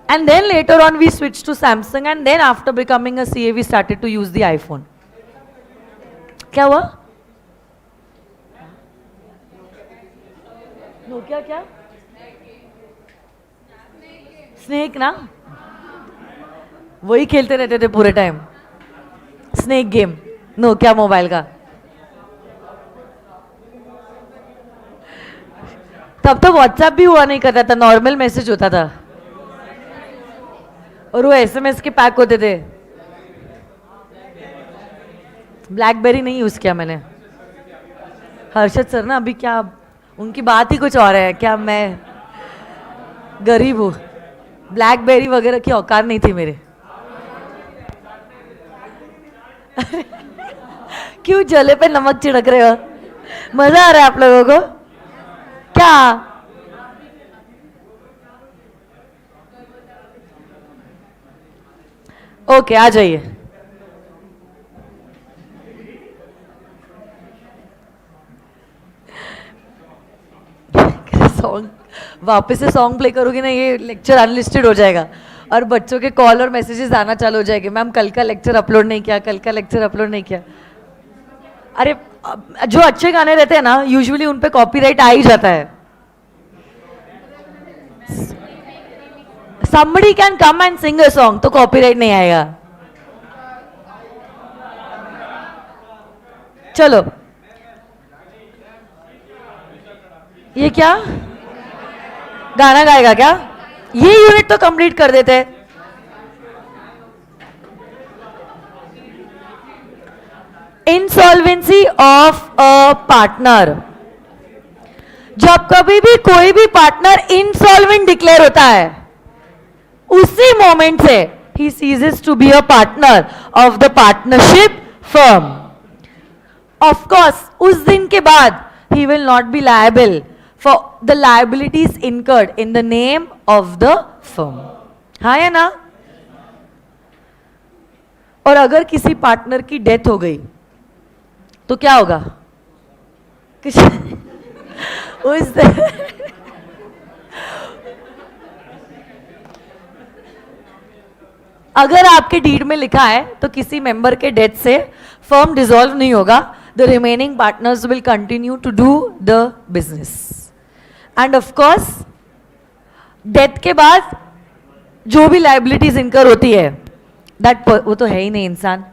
And then later on we switched to Samsung, and then after becoming a CA we started to use the iPhone. क्या हुआ? नोकिया क्या? स्नेक ना? वही खेलते रहते थे पूरे time. Snake game Nokia mobile का. तब तो व्हाट्सएप भी हुआ नहीं करता था, नॉर्मल मैसेज होता था. और वो एसएमएस के पैक होते थे. ब्लैकबेरी नहीं यूज किया मैंने. हर्षद सर ना, अभी क्या उनकी बात ही कुछ और है. क्या मैं गरीब हूँ, ब्लैकबेरी वगैरह की औकात नहीं थी मेरे. क्यों जले पे नमक छिड़क रहे हो? मजा आ रहा है आप लोगों को क्या? ओके आ जाइए. सॉन्ग वापस से सॉन्ग प्ले करोगे ना, ये लेक्चर अनलिस्टेड हो जाएगा और बच्चों के कॉल और मैसेजेस आना चालू हो जाएंगे. मैम कल का लेक्चर अपलोड नहीं किया, कल का लेक्चर अपलोड नहीं किया. अरे जो अच्छे गाने रहते हैं ना, यूजुअली उन पे कॉपीराइट आ ही जाता है. somebody can come and sing a song तो कॉपीराइट नहीं आएगा. चलो ये क्या गाना गाएगा क्या? ये यूनिट तो कंप्लीट कर देते. Insolvency of a partner. जब कभी भी कोई भी पार्टनर इंसॉल्वेंट डिक्लेयर होता है, उसी मोमेंट से he ceases to be a partner of the partnership firm. Of course, उस दिन के बाद he will not be liable for the liabilities incurred in the name of the firm. हाँ या ना? और अगर किसी पार्टनर की डेथ हो गई तो क्या होगा? उस अगर आपके डीड में लिखा है तो किसी मेंबर के डेथ से फर्म डिसॉल्व नहीं होगा. The remaining partners will continue to do the business. And of course death के बाद जो भी लाइबिलिटीज इनकर होती है, दैट वो तो है ही नहीं इंसान,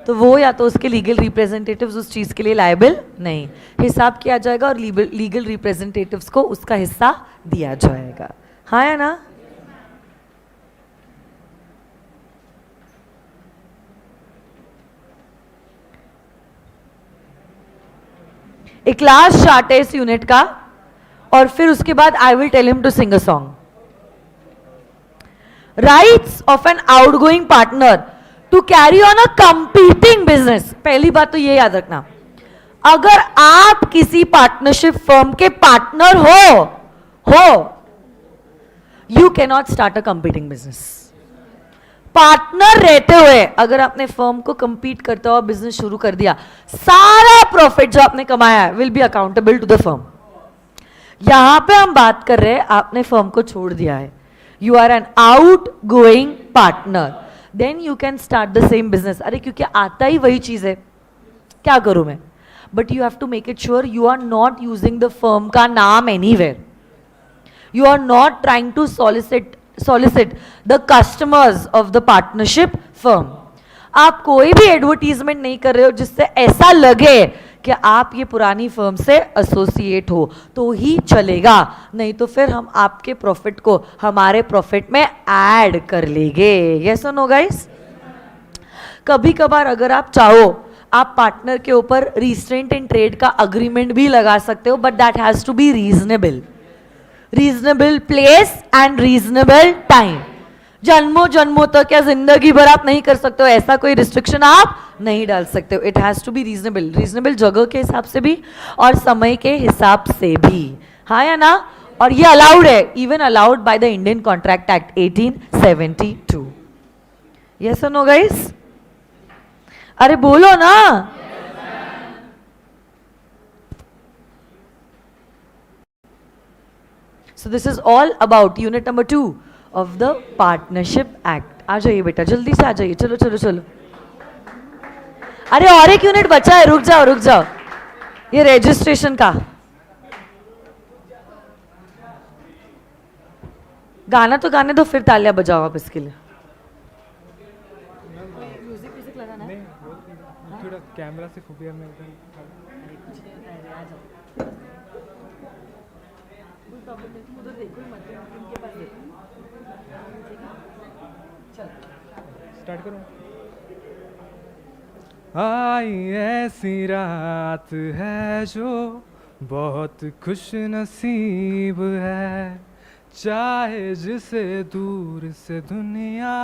तो वो या तो उसके लीगल रिप्रेजेंटेटिव्स उस चीज के लिए लायबल नहीं, हिसाब किया जाएगा और लीगल रिप्रेजेंटेटिव्स को उसका हिस्सा दिया जाएगा. हाँ या ना? एक लास्ट चार्ट है इस यूनिट का और फिर उसके बाद I will tell him to sing a song. Rights of an outgoing partner to carry on a competing business. पहली बात तो ये याद रखना, अगर आप किसी पार्टनरशिप फर्म के पार्टनर हो you can not start a competing business. Partner रहते हुए अगर आपने फर्म को कंपीट करता हुआ बिजनेस शुरू कर दिया, सारा प्रॉफिट जो आपने कमाया है will be accountable to the firm. यहां पे हम बात कर रहे हैं आपने फर्म को छोड़ दिया है, you are an outgoing partner, then you can start the same business. अरे क्योंकि आता ही वही चीज है, क्या करूं मैं? But you have to make it sure you are not using the firm का नाम anywhere. You are not trying to solicit the customers of the partnership firm. आप कोई भी एडवर्टीजमेंट नहीं कर रहे हो जिससे ऐसा लगे कि आप ये पुरानी फर्म से एसोसिएट हो तो ही चलेगा, नहीं तो फिर हम आपके प्रॉफिट को हमारे प्रॉफिट में ऐड कर लेंगे. यस और नो गाइस? कभी कभार अगर आप चाहो आप पार्टनर के ऊपर रिस्ट्रेंट इन ट्रेड का अग्रीमेंट भी लगा सकते हो, but that has to be reasonable. Reasonable place and reasonable time. जन्मों जन्मों तक या जिंदगी भर आप नहीं कर सकते हो, ऐसा कोई रिस्ट्रिक्शन आप नहीं डाल सकते हो. It has to be reasonable. Reasonable जगह के हिसाब से भी और समय के हिसाब से भी. हाँ या ना? और ये अलाउड है, even allowed by the Indian contract act 1872. Yes और नो गाइस? अरे बोलो ना. So this is all about unit number 2 of the Partnership Act. आ जाइए बेटा, जल्दी से आ जाइए, चलो चलो चलो. अरे और एक यूनिट बचा है, रुक जाओ रुक जाओ. ये रजिस्ट्रेशन का गाना तो गाने दो, फिर तालियां बजाओ आप इसके लिए. म्यूजिक लगाना है, थोड़ा कैमरा से खुफिया में स्टार्ट करो. आई ऐसी रात है जो बहुत खुश नसीब है, चाहे जिसे दूर से दुनिया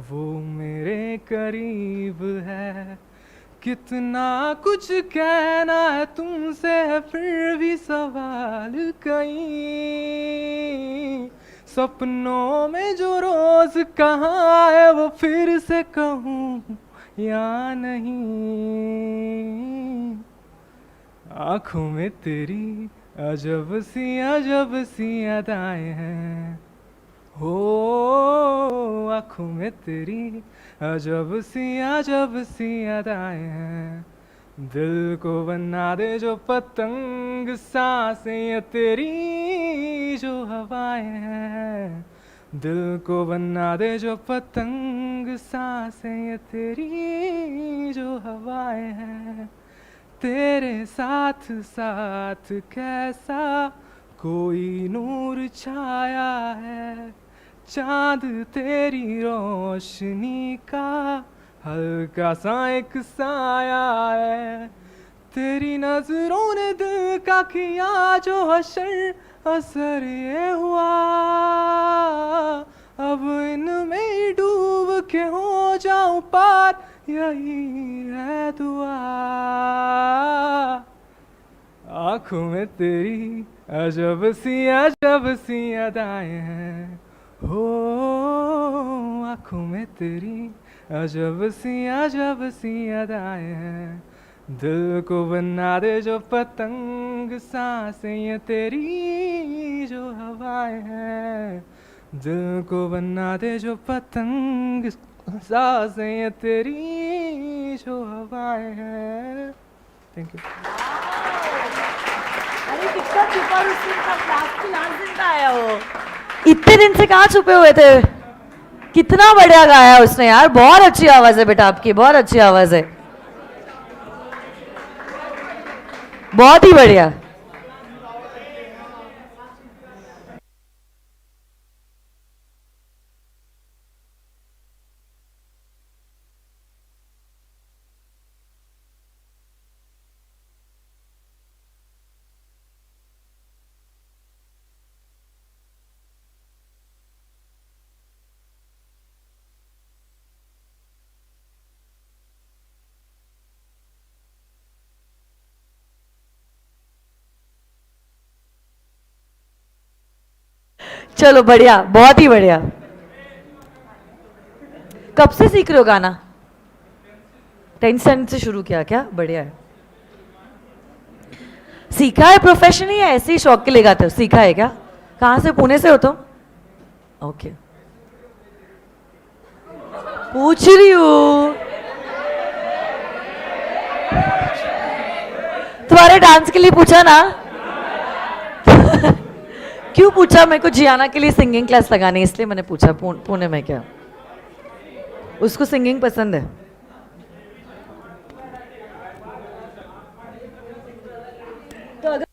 वो मेरे करीब है. कितना कुछ कहना है तुमसे है, फिर भी सवाल कई. सपनों में जो रोज कहाँ है वो फिर से कहूँ या नहीं. आँखों में तेरी अजब सी अदाएं हैं. हो आँखों में तेरी अजब सी अदाएं हैं. दिल को बना दे जो पतंग, सांसें ये तेरी जो हवाएं हैं. दिल को बना दे जो पतंग, सांसें ये तेरी जो हवाएं हैं. तेरे साथ साथ कैसा कोई नूर छाया है, चांद तेरी रोशनी का हल्का सा एक साया है. तेरी नजरों ने दिल का किया जो हशर, असर ये हुआ अब इनमें डूब के हो जाऊं पार, यही है दुआ. आँखों में तेरी अजब सी अदाएं हैं. हो आँखों में तेरी अजब सी अदाएं हैं. दिल को बना दे जो पतंग, सांसें ये तेरी जो हवाएं हैं. दिल को बना दे जो पतंग, सांसें ये तेरी जो हवाएं हैं. Thank you. अरे कितना छुपा रुस्तम का लास्ट के लास्ट दिन का आया वो. इतने दिन से कहाँ छुपे हुए थे. कितना बढ़िया गाया उसने यार, बहुत अच्छी आवाज है बेटा आपकी, बहुत अच्छी आवाज है, बहुत ही बढ़िया. चलो बढ़िया, बहुत ही बढ़िया. कब से सीख रहे हो गाना? 10th स्टैंडर्ड से शुरू किया क्या? बढ़िया है. सीखा है प्रोफेशन या ऐसे ही शौक के लिए गाते हो? सीखा है क्या? कहाँ से? पुणे से हो तुम? ओके, पूछ रही हूँ. तुम्हारे डांस के लिए पूछा ना. क्यों पूछा? मेरे को जियाना के लिए सिंगिंग क्लास लगानी, इसलिए मैंने पूछा. पुणे में क्या? उसको सिंगिंग पसंद है. तो अगर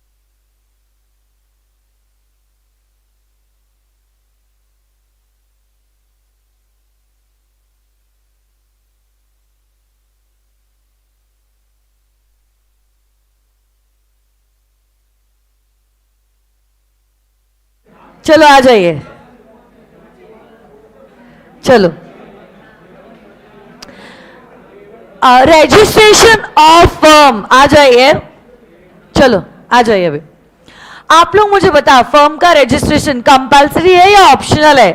चलो आ जाइए, चलो. रजिस्ट्रेशन ऑफ फर्म, आ जाइए. चलो आ जाइए. अभी आप लोग मुझे बताओ, फर्म का रजिस्ट्रेशन कंपलसरी है या ऑप्शनल है?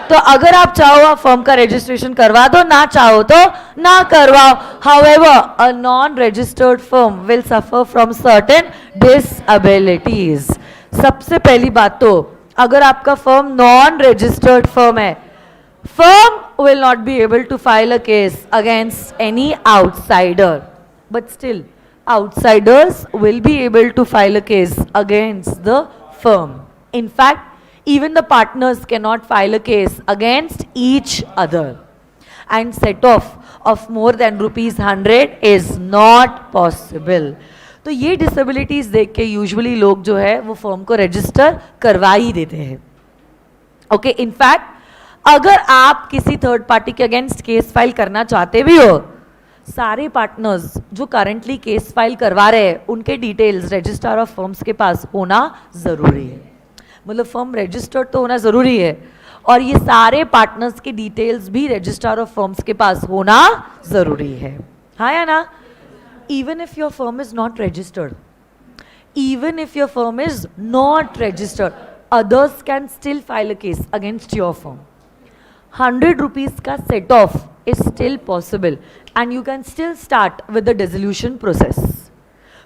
तो अगर आप चाहो आप फर्म का रजिस्ट्रेशन करवा दो, ना चाहो तो ना करवाओ. However a non registered firm will suffer from certain डिसएबिलिटीज. सबसे पहली बात तो अगर आपका फर्म नॉन रजिस्टर्ड फर्म है, firm will not be able to file a case against any outsider, but still outsiders will be able to file a case against the firm. In fact, even the partners cannot file a case against each other, and set off of more than rupees 100 is not possible. तो ये disabilities देख के usually लोग जो है वो firm को register करवा ही देते हैं. ओके, इनफैक्ट अगर आप किसी थर्ड पार्टी के अगेंस्ट केस फाइल करना चाहते भी हो, सारे पार्टनर्स जो करंटली केस फाइल करवा रहे हैं उनके डिटेल्स रजिस्ट्रार ऑफ फर्म्स के पास होना जरूरी है. मतलब फर्म रजिस्टर्ड तो होना जरूरी है और ये सारे पार्टनर्स के डिटेल्स भी रजिस्ट्रार ऑफ फर्म्स के पास होना जरूरी है. हाँ या ना? Even if your firm is not registered, even if your firm is not registered, others can still file a case against your firm. 100 rupees का set off is still possible and you can still start with the dissolution process.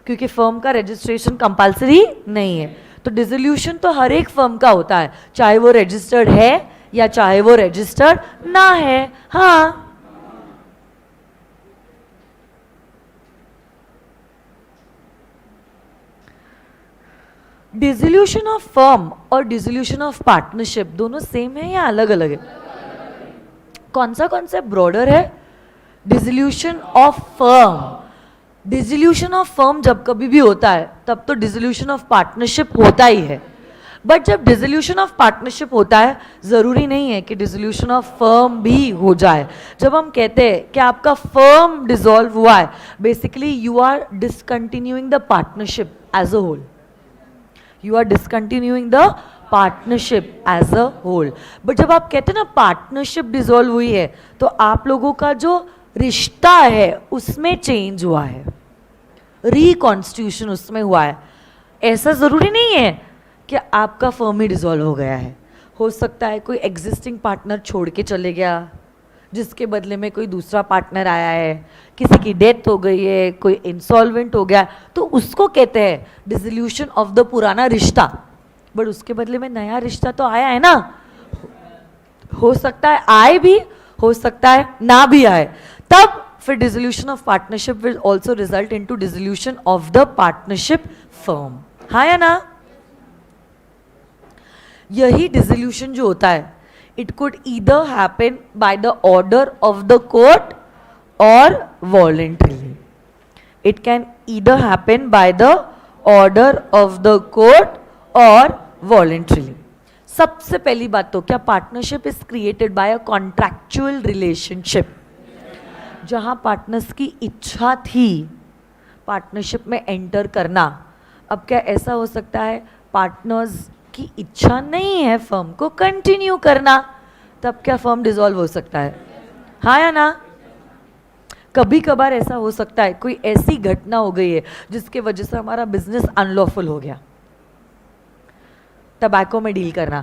क्योंकि firm का registration compulsory नहीं है, तो dissolution तो हर एक firm का होता है, चाहे वो रजिस्टर्ड है या चाहे वो रजिस्टर्ड ना है. हाँ, डिसोल्यूशन ऑफ फर्म और डिसोल्यूशन ऑफ पार्टनरशिप दोनों सेम है या अलग अलग है? कौन सा कॉन्सेप्ट ब्रॉडर है? Dissolution of firm. Dissolution of firm जब कभी भी होता है तब तो डिसोल्यूशन ऑफ पार्टनरशिप होता ही है, बट जब डिसोल्यूशन ऑफ पार्टनरशिप होता है जरूरी नहीं है कि डिसोल्यूशन ऑफ फर्म भी हो जाए. जब हम कहते हैं कि आपका फर्म डिसॉल्व हुआ है, basically you are discontinuing the partnership as a whole. You are discontinuing the partnership as a whole. But जब आप कहते हैं ना पार्टनरशिप डिसॉल्व हुई है, तो आप लोगों का जो रिश्ता है उसमें चेंज हुआ है, रिकॉन्स्टिट्यूशन उसमें हुआ है. ऐसा ज़रूरी नहीं है कि आपका फर्म ही डिसॉल्व हो गया है. हो सकता है कोई एग्जिस्टिंग पार्टनर छोड़ के चले गया, जिसके बदले में कोई दूसरा पार्टनर आया है, किसी की डेथ हो गई है, कोई इंसॉल्वेंट हो गया, तो उसको कहते हैं डिसोल्यूशन ऑफ द पुराना रिश्ता. बट उसके बदले में नया रिश्ता तो आया है ना. हो सकता है आए भी, हो सकता है ना भी आए, तब फिर dissolution of partnership will also result into dissolution of the partnership firm. हाँ या ना? यही डिसोल्यूशन जो होता है, it could either happen by the order of the court or voluntarily. It can either happen by the order of the court or voluntarily. सबसे पहली बात तो क्या partnership is created by a contractual relationship. जहां partners की इच्छा थी partnership में एंटर करना. अब क्या ऐसा हो सकता है पार्टनर्स की इच्छा नहीं है फर्म को कंटिन्यू करना, तब क्या फर्म डिसॉल्व हो सकता है? हाँ या ना? कभी कभार ऐसा हो सकता है कोई ऐसी घटना हो गई है जिसके वजह से हमारा बिजनेस अनलॉफुल हो गया. टबैको में डील करना,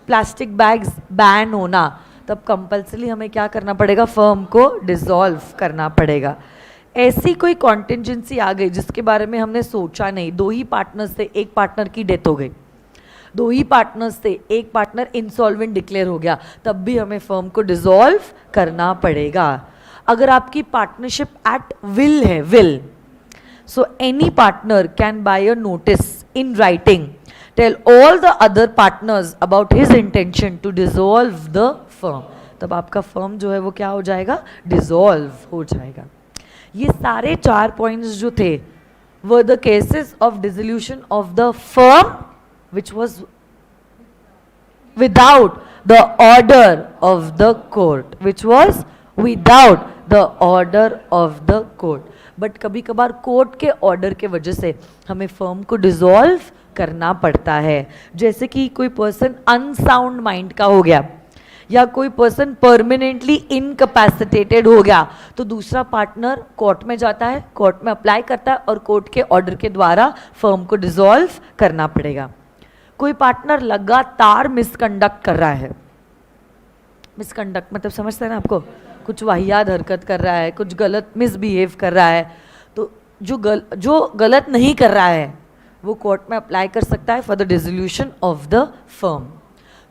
प्लास्टिक बैग्स बैन होना, तब कंपल्सरी हमें क्या करना पड़ेगा? फर्म को डिसॉल्व करना पड़ेगा. ऐसी कोई कॉन्टिजेंसी आ गई जिसके बारे में हमने सोचा नहीं, दो ही पार्टनर से एक पार्टनर की डेथ हो गई, दो ही पार्टनर्स से एक पार्टनर इंसॉल्वेंट डिक्लेयर हो गया, तब भी हमें फर्म को डिसॉल्व करना पड़ेगा. अगर आपकी पार्टनरशिप एट विल है, will, so any partner can by a notice in writing tell all the other partners about his intention to dissolve the firm. तब आपका फर्म जो है वो क्या हो जाएगा? डिसॉल्व हो जाएगा. ये सारे 4 पॉइंट्स जो थे were the cases of dissolution of the firm which was without the order of the court, which was without the order of the court. But कभी कभार कोर्ट के ऑर्डर के वजह से हमें फर्म को डिसॉल्व करना पड़ता है. जैसे कि कोई पर्सन अनसाउंड माइंड का हो गया या कोई पर्सन परमानेंटली इनकैपेसिटेटेड हो गया, तो दूसरा पार्टनर कोर्ट में जाता है, कोर्ट में अप्लाई करता है और कोर्ट के ऑर्डर के द्वारा फर्म को डिसॉल्व करना पड़ेगा. कोई पार्टनर लगातार मिसकंडक्ट कर रहा है, मिसकंडक्ट मतलब समझते हैं ना आपको, कुछ वाहियात हरकत कर रहा है, कुछ गलत मिसबिहेव कर रहा है, तो जो गलत नहीं कर रहा है वो कोर्ट में अप्लाई कर सकता है for the dissolution of the firm.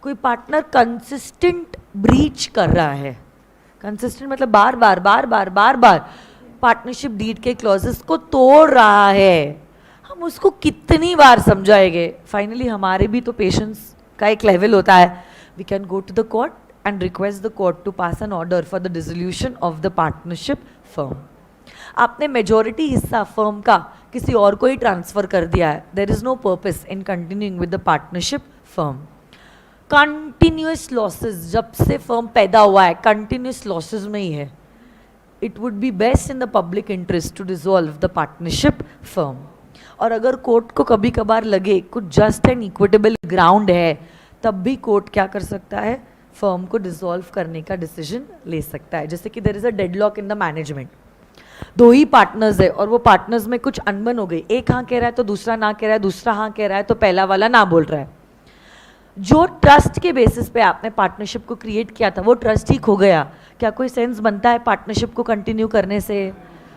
कोई पार्टनर कंसिस्टेंट ब्रीच कर रहा है, कंसिस्टेंट मतलब बार बार बार बार बार बार पार्टनरशिप डीड के क्लॉजेस को तोड़ रहा है, हम उसको कितनी बार समझाएंगे? फाइनली हमारे भी तो पेशेंस का एक लेवल होता है। We can go to the court and request the court to pass an order for the dissolution of the partnership firm. आपने मेजॉरिटी हिस्सा फर्म का किसी और को ही ट्रांसफर कर दिया है, there is no purpose in continuing with the partnership firm. Continuous losses, जब से फर्म पैदा हुआ है कंटिन्यूस लॉसेस में ही है। It would be best in the public interest to dissolve the partnership firm. और अगर कोर्ट को कभी कभार लगे कुछ जस्ट एंड इक्विटेबल ग्राउंड है, तब भी कोर्ट क्या कर सकता है? फर्म को डिसॉल्व करने का डिसीजन ले सकता है। जैसे कि there is a deadlock in the management, दो ही पार्टनर्स है और वो पार्टनर्स में कुछ अनबन हो गई, एक हाँ कह रहा है तो दूसरा ना कह रहा है, दूसरा हाँ कह रहा है तो पहला वाला ना बोल रहा है। जो ट्रस्ट के बेसिस पे आपने पार्टनरशिप को क्रिएट किया था वो ट्रस्ट ही खो गया, क्या कोई सेंस बनता है पार्टनरशिप को कंटिन्यू करने से?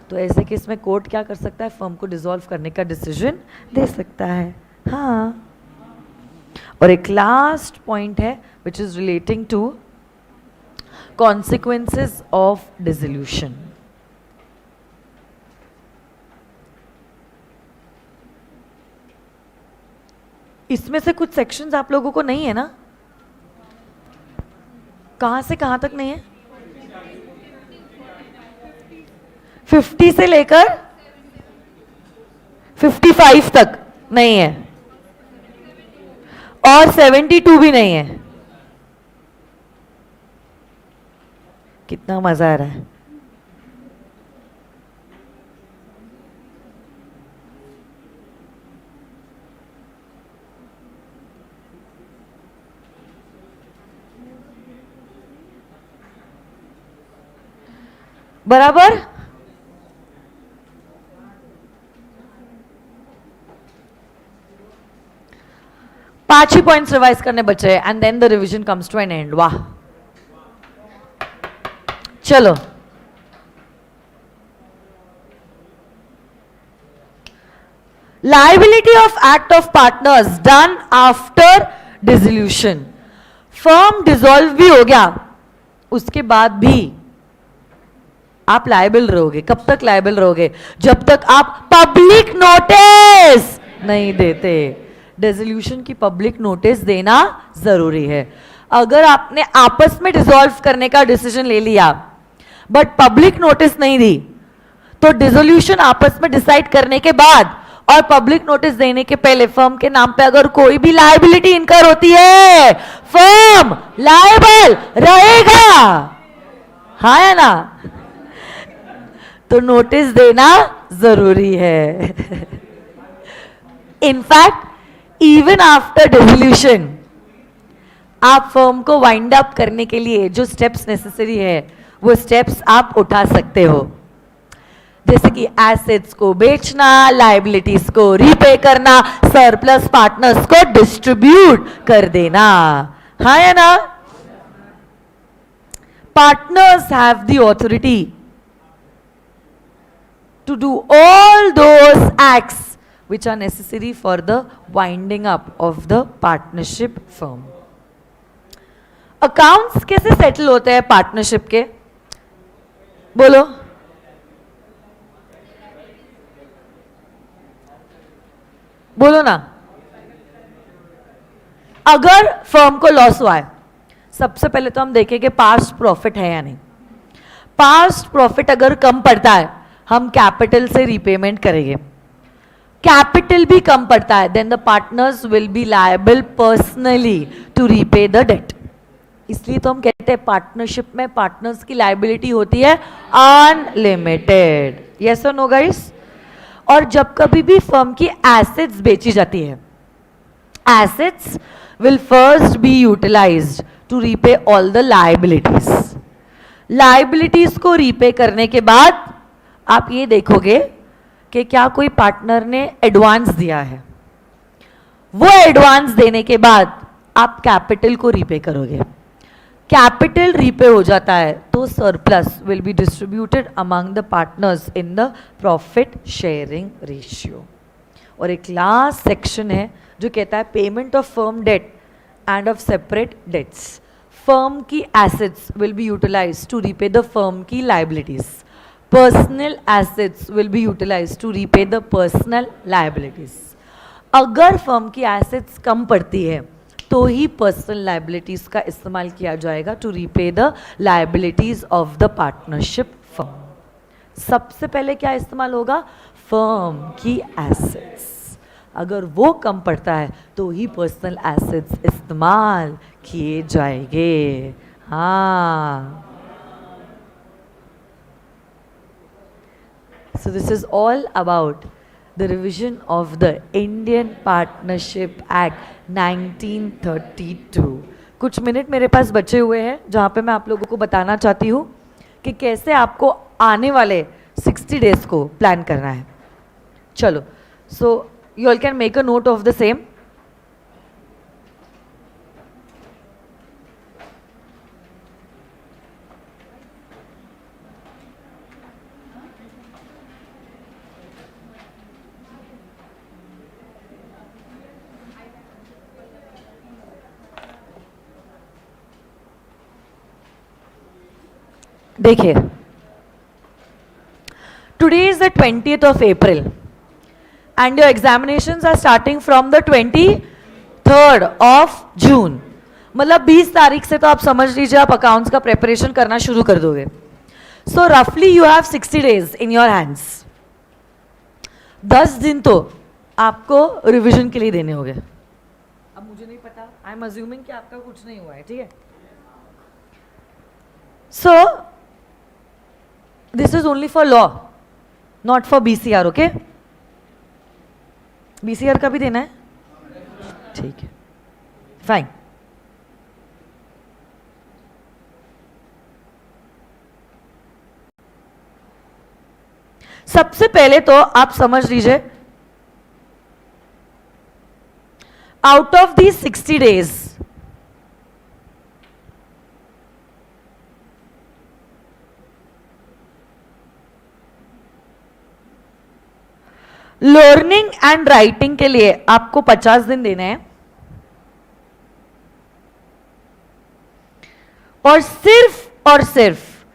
तो ऐसे केस में कोर्ट क्या कर सकता है? फर्म को डिसॉल्व करने का डिसीजन दे सकता है। हाँ, और एक लास्ट पॉइंट है which is relating to consequences of dissolution. इसमें से कुछ सेक्शंस आप लोगों को नहीं है ना? कहां से कहां तक नहीं है? 50 से लेकर 55 तक नहीं है और 72 भी नहीं है। कितना मजा आ रहा है। बराबर? पांच ही पॉइंट्स रिवाइज करने बचे and then the revision comes to an end. वाह, चलो। Liability of act of partners done after dissolution. Firm dissolve भी हो गया, उसके बाद भी आप लायबल रहोगे। कब तक लायबल रहोगे? जब तक आप पब्लिक नोटिस नहीं देते। डिसोल्यूशन की पब्लिक नोटिस देना जरूरी है। अगर आपने आपस में डिसॉल्व करने का डिसीजन ले लिया बट पब्लिक नोटिस नहीं दी, तो डिसोल्यूशन आपस में डिसाइड करने के बाद और पब्लिक नोटिस देने के पहले फर्म के नाम पे अगर कोई भी लायबिलिटी इनकर होती है, फर्म लायबल रहेगा। हाँ या ना? तो नोटिस देना जरूरी है। इनफैक्ट इवन आफ्टर डिसोल्यूशन आप फर्म को वाइंड अप करने के लिए जो स्टेप्स नेसेसरी है वो स्टेप्स आप उठा सकते हो, जैसे कि एसेट्स को बेचना, लायबिलिटीज को रीपे करना, सरप्लस पार्टनर्स को डिस्ट्रीब्यूट कर देना। हाँ या ना? Partners have the authority to do all those acts which are necessary for the winding up of the partnership firm. Accounts कैसे settle होते हैं partnership के? बोलो। बोलो ना। अगर फर्म को लॉस हुआ है, सबसे पहले तो हम देखेंगे पास्ट प्रॉफिट है या नहीं। पास्ट प्रॉफिट अगर कम पड़ता है हम कैपिटल से रीपेमेंट करेंगे। कैपिटल भी कम पड़ता है then the partners will be liable personally to repay the debt. इसलिए तो हम कहते हैं पार्टनरशिप में पार्टनर्स की लायबिलिटी होती है अनलिमिटेड। यस और नो गाइस? और जब कभी भी फर्म की एसेट्स बेची जाती है, assets will first be utilised to repay all the liabilities. Liabilities को रीपे करने के बाद आप ये देखोगे कि क्या कोई पार्टनर ने एडवांस दिया है। वो एडवांस देने के बाद आप कैपिटल को रीपे करोगे। कैपिटल रीपे हो जाता है तो surplus will be distributed among the partners in the profit sharing ratio. और एक लास्ट सेक्शन है जो कहता है payment of firm debt and of separate debts. Firm की assets will be utilise to repay the firm की liabilities. Personal assets will be utilise to repay the personal liabilities. अगर firm की assets कम पड़ती है तो ही पर्सनल लाइबिलिटीज का इस्तेमाल किया जाएगा to repay the liabilities of the partnership firm. सबसे पहले क्या इस्तेमाल होगा? फर्म की एसेट्स. अगर वो कम पड़ता है तो ही पर्सनल एसेट्स इस्तेमाल किए जाएंगे. हाँ, so this is all about the revision of the Indian Partnership Act 1932. कुछ मिनट मेरे पास बचे हुए हैं जहाँ पे मैं आप लोगों को बताना चाहती हूँ कि कैसे आपको आने वाले 60 डेज को प्लान करना है. चलो, सो you all can make a note of the same. देखिए, today is the 20th of April and your examinations are starting from the 23rd of June. मतलब 20 तारीख से तो आप समझ लीजिए आप अकाउंट्स का प्रिपरेशन करना शुरू कर दोगे. सो रफली you have 60 days in your hands. 10 दिन तो आपको रिवीजन के लिए देने होंगे. अब मुझे नहीं पता, आई एम अज्यूमिंग कि आपका कुछ नहीं हुआ है, ठीक है. So this is only for law, not for BCR. Okay, BCR का भी देना है, ठीक है, फाइन. सबसे पहले तो आप समझ लीजिए, out of the 60 days learning and writing के लिए आपको 50 दिन देने हैं और सिर्फ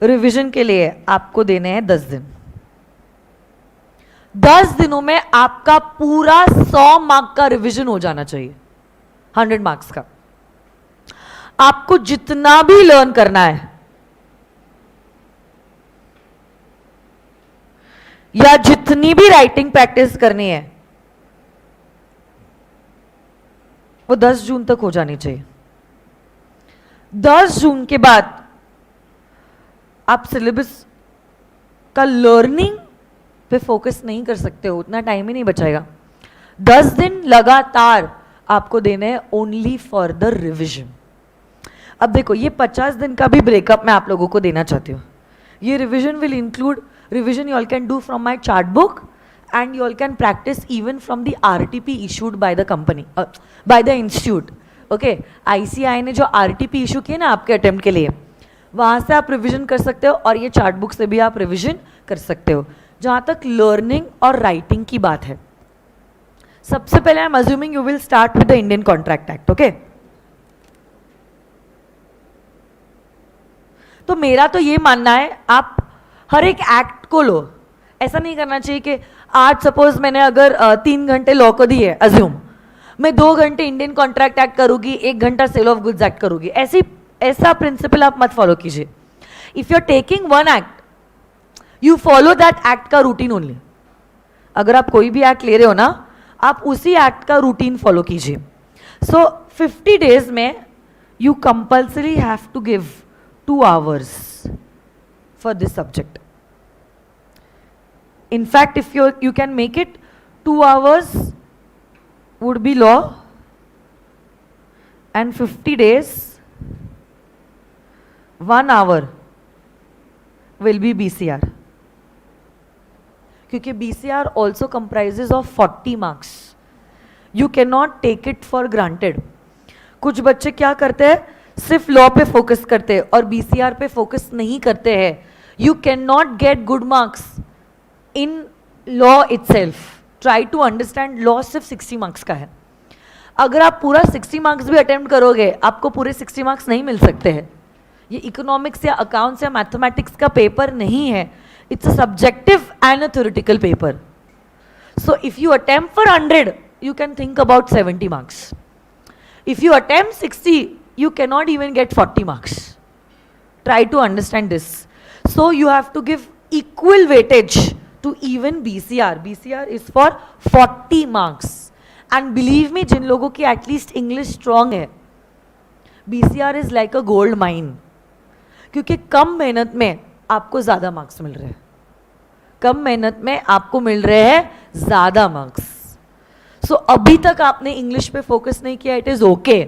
रिवीजन के लिए आपको देने हैं 10 दिन. 10 दिनों में आपका पूरा 100 मार्क का रिवीजन हो जाना चाहिए, 100 मार्क्स का. आपको जितना भी लर्न करना है या जितनी भी राइटिंग प्रैक्टिस करनी है वो 10 जून तक हो जानी चाहिए. 10 जून के बाद आप सिलेबस का लर्निंग पे फोकस नहीं कर सकते हो, उतना टाइम ही नहीं बचाएगा. 10 दिन लगातार आपको देने हैं ओनली फॉर द रिविजन. अब देखो, ये 50 दिन का भी ब्रेकअप मैं आप लोगों को देना चाहती हूँ. ये revision will include revision you all can do from my chart book and you all can practice even from the RTP issued by the company, by the institute. Okay, ICI ने जो RTP issue किए ना आपके attempt के लिए, वहाँ से आप रिविजन कर सकते हो और ये चार्ट बुक से भी आप रिविजन कर सकते हो. जहाँ तक लर्निंग और राइटिंग की बात है, सबसे पहले I am assuming you will start with the Indian contract act. Okay, तो मेरा तो ये मानना है आप हर एक एक्ट को लो. ऐसा नहीं करना चाहिए कि आज सपोज मैंने अगर 3 घंटे लॉ को दी है, अज्यूम मैं 2 घंटे इंडियन कॉन्ट्रैक्ट एक्ट करूंगी, 1 घंटा सेल ऑफ गुड्स एक्ट करूंगी. ऐसा प्रिंसिपल आप मत फॉलो कीजिए. If you are taking one act, you follow that act का रूटीन ओनली. अगर आप कोई भी एक्ट ले रहे हो ना, आप उसी एक्ट का रूटीन फॉलो कीजिए. सो 50 डेज में you compulsory have to give 2 hours for this subject. In fact, if you can make it 2 hours would be law and 50 days 1 hour will be BCR. क्योंकि BCR also comprises of 40 marks. You cannot take it for granted. कुछ बच्चे क्या करते हैं, सिर्फ law पे focus करते हैं और BCR पे फोकस नहीं करते हैं. You cannot get good marks in law itself. Try to understand law सिर्फ 60 मार्क्स का है. अगर आप पूरा 60 मार्क्स भी अटेम्प्ट करोगे आपको पूरे 60 मार्क्स नहीं मिल सकते हैं. ये इकोनॉमिक्स या अकाउंट्स या मैथमेटिक्स का पेपर नहीं है. It's a subjective and a theoretical paper. So if you attempt for 100 you can think about 70 marks. If you attempt 60 you cannot even get 40 marks. Try to understand this. So you have to give equal weightage to even BCR. BCR is for 40 marks. And believe me, जिन लोगों की at least English strong है, BCR is like a gold mine. क्योंकि कम मेहनत में आपको ज़्यादा marks मिल रहे हैं. कम मेहनत में आपको मिल रहे हैं ज़्यादा मार्क्स. सो अभी तक आपने इंग्लिश पे फोकस नहीं किया, इट इज़ ओके.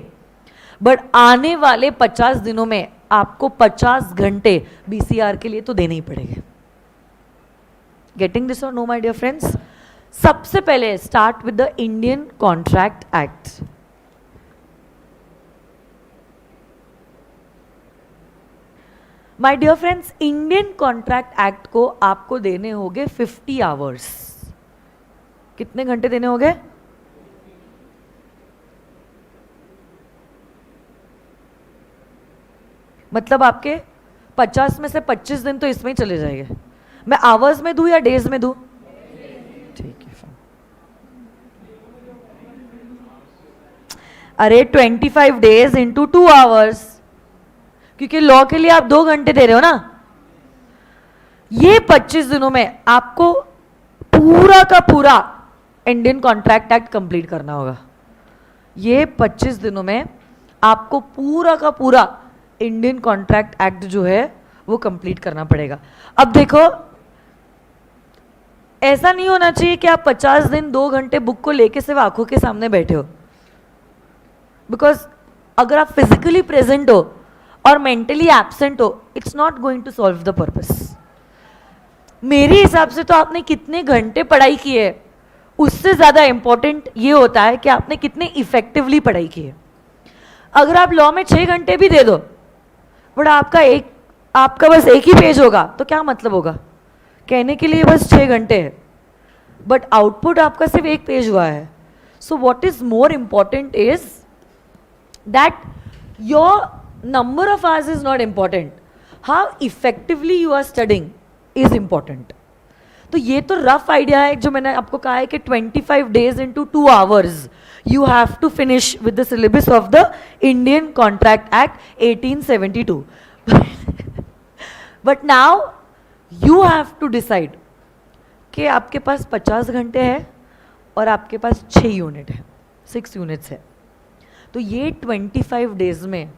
बट आने वाले 50 दिनों में आपको 50 घंटे BCR के लिए तो देने ही पड़ेंगे. गेटिंग दिस और नो माय डियर फ्रेंड्स? सबसे पहले start with the Indian contract act. My dear friends, Indian contract act को आपको देने होंगे 50 आवर्स. कितने घंटे देने होंगे? मतलब आपके 50 में से 25 दिन तो इसमें ही चले जाएंगे. मैं आवर्स में दूं या डेज में दूं? ठीक है. अरे 25 डेज इंटू 2 आवर्स, क्योंकि लॉ के लिए आप 2 घंटे दे रहे हो ना. ये 25 दिनों में आपको पूरा का पूरा इंडियन कॉन्ट्रैक्ट एक्ट कंप्लीट करना होगा. ये 25 दिनों में आपको पूरा का पूरा इंडियन कॉन्ट्रैक्ट एक्ट जो है वो कंप्लीट करना पड़ेगा. अब देखो, ऐसा नहीं होना चाहिए कि आप 50 दिन 2 घंटे बुक को लेके सिर्फ आंखों के सामने बैठे हो. बिकॉज अगर आप फिजिकली प्रेजेंट हो और मेंटली एब्सेंट हो, it's not going to solve the purpose. मेरे हिसाब से तो आपने कितने घंटे पढ़ाई की है उससे ज़्यादा इंपॉर्टेंट ये होता है कि आपने कितने इफेक्टिवली पढ़ाई की है. अगर आप लॉ में 6 घंटे भी दे दो बट आपका बस एक ही पेज होगा तो क्या मतलब होगा? कहने के लिए बस 6 घंटे है बट आउटपुट आपका सिर्फ एक पेज हुआ है. So what is more important is that your number of hours is not important, how effectively you are studying is important. तो ये तो रफ आइडिया है जो मैंने आपको कहा है कि 25 days into 2 hours you have to finish with the syllabus of the Indian Contract Act 1872. But now you have to decide कि आपके पास 50 घंटे है और आपके पास 6 यूनिट है, 6 यूनिट्स है. तो ये 25 डेज में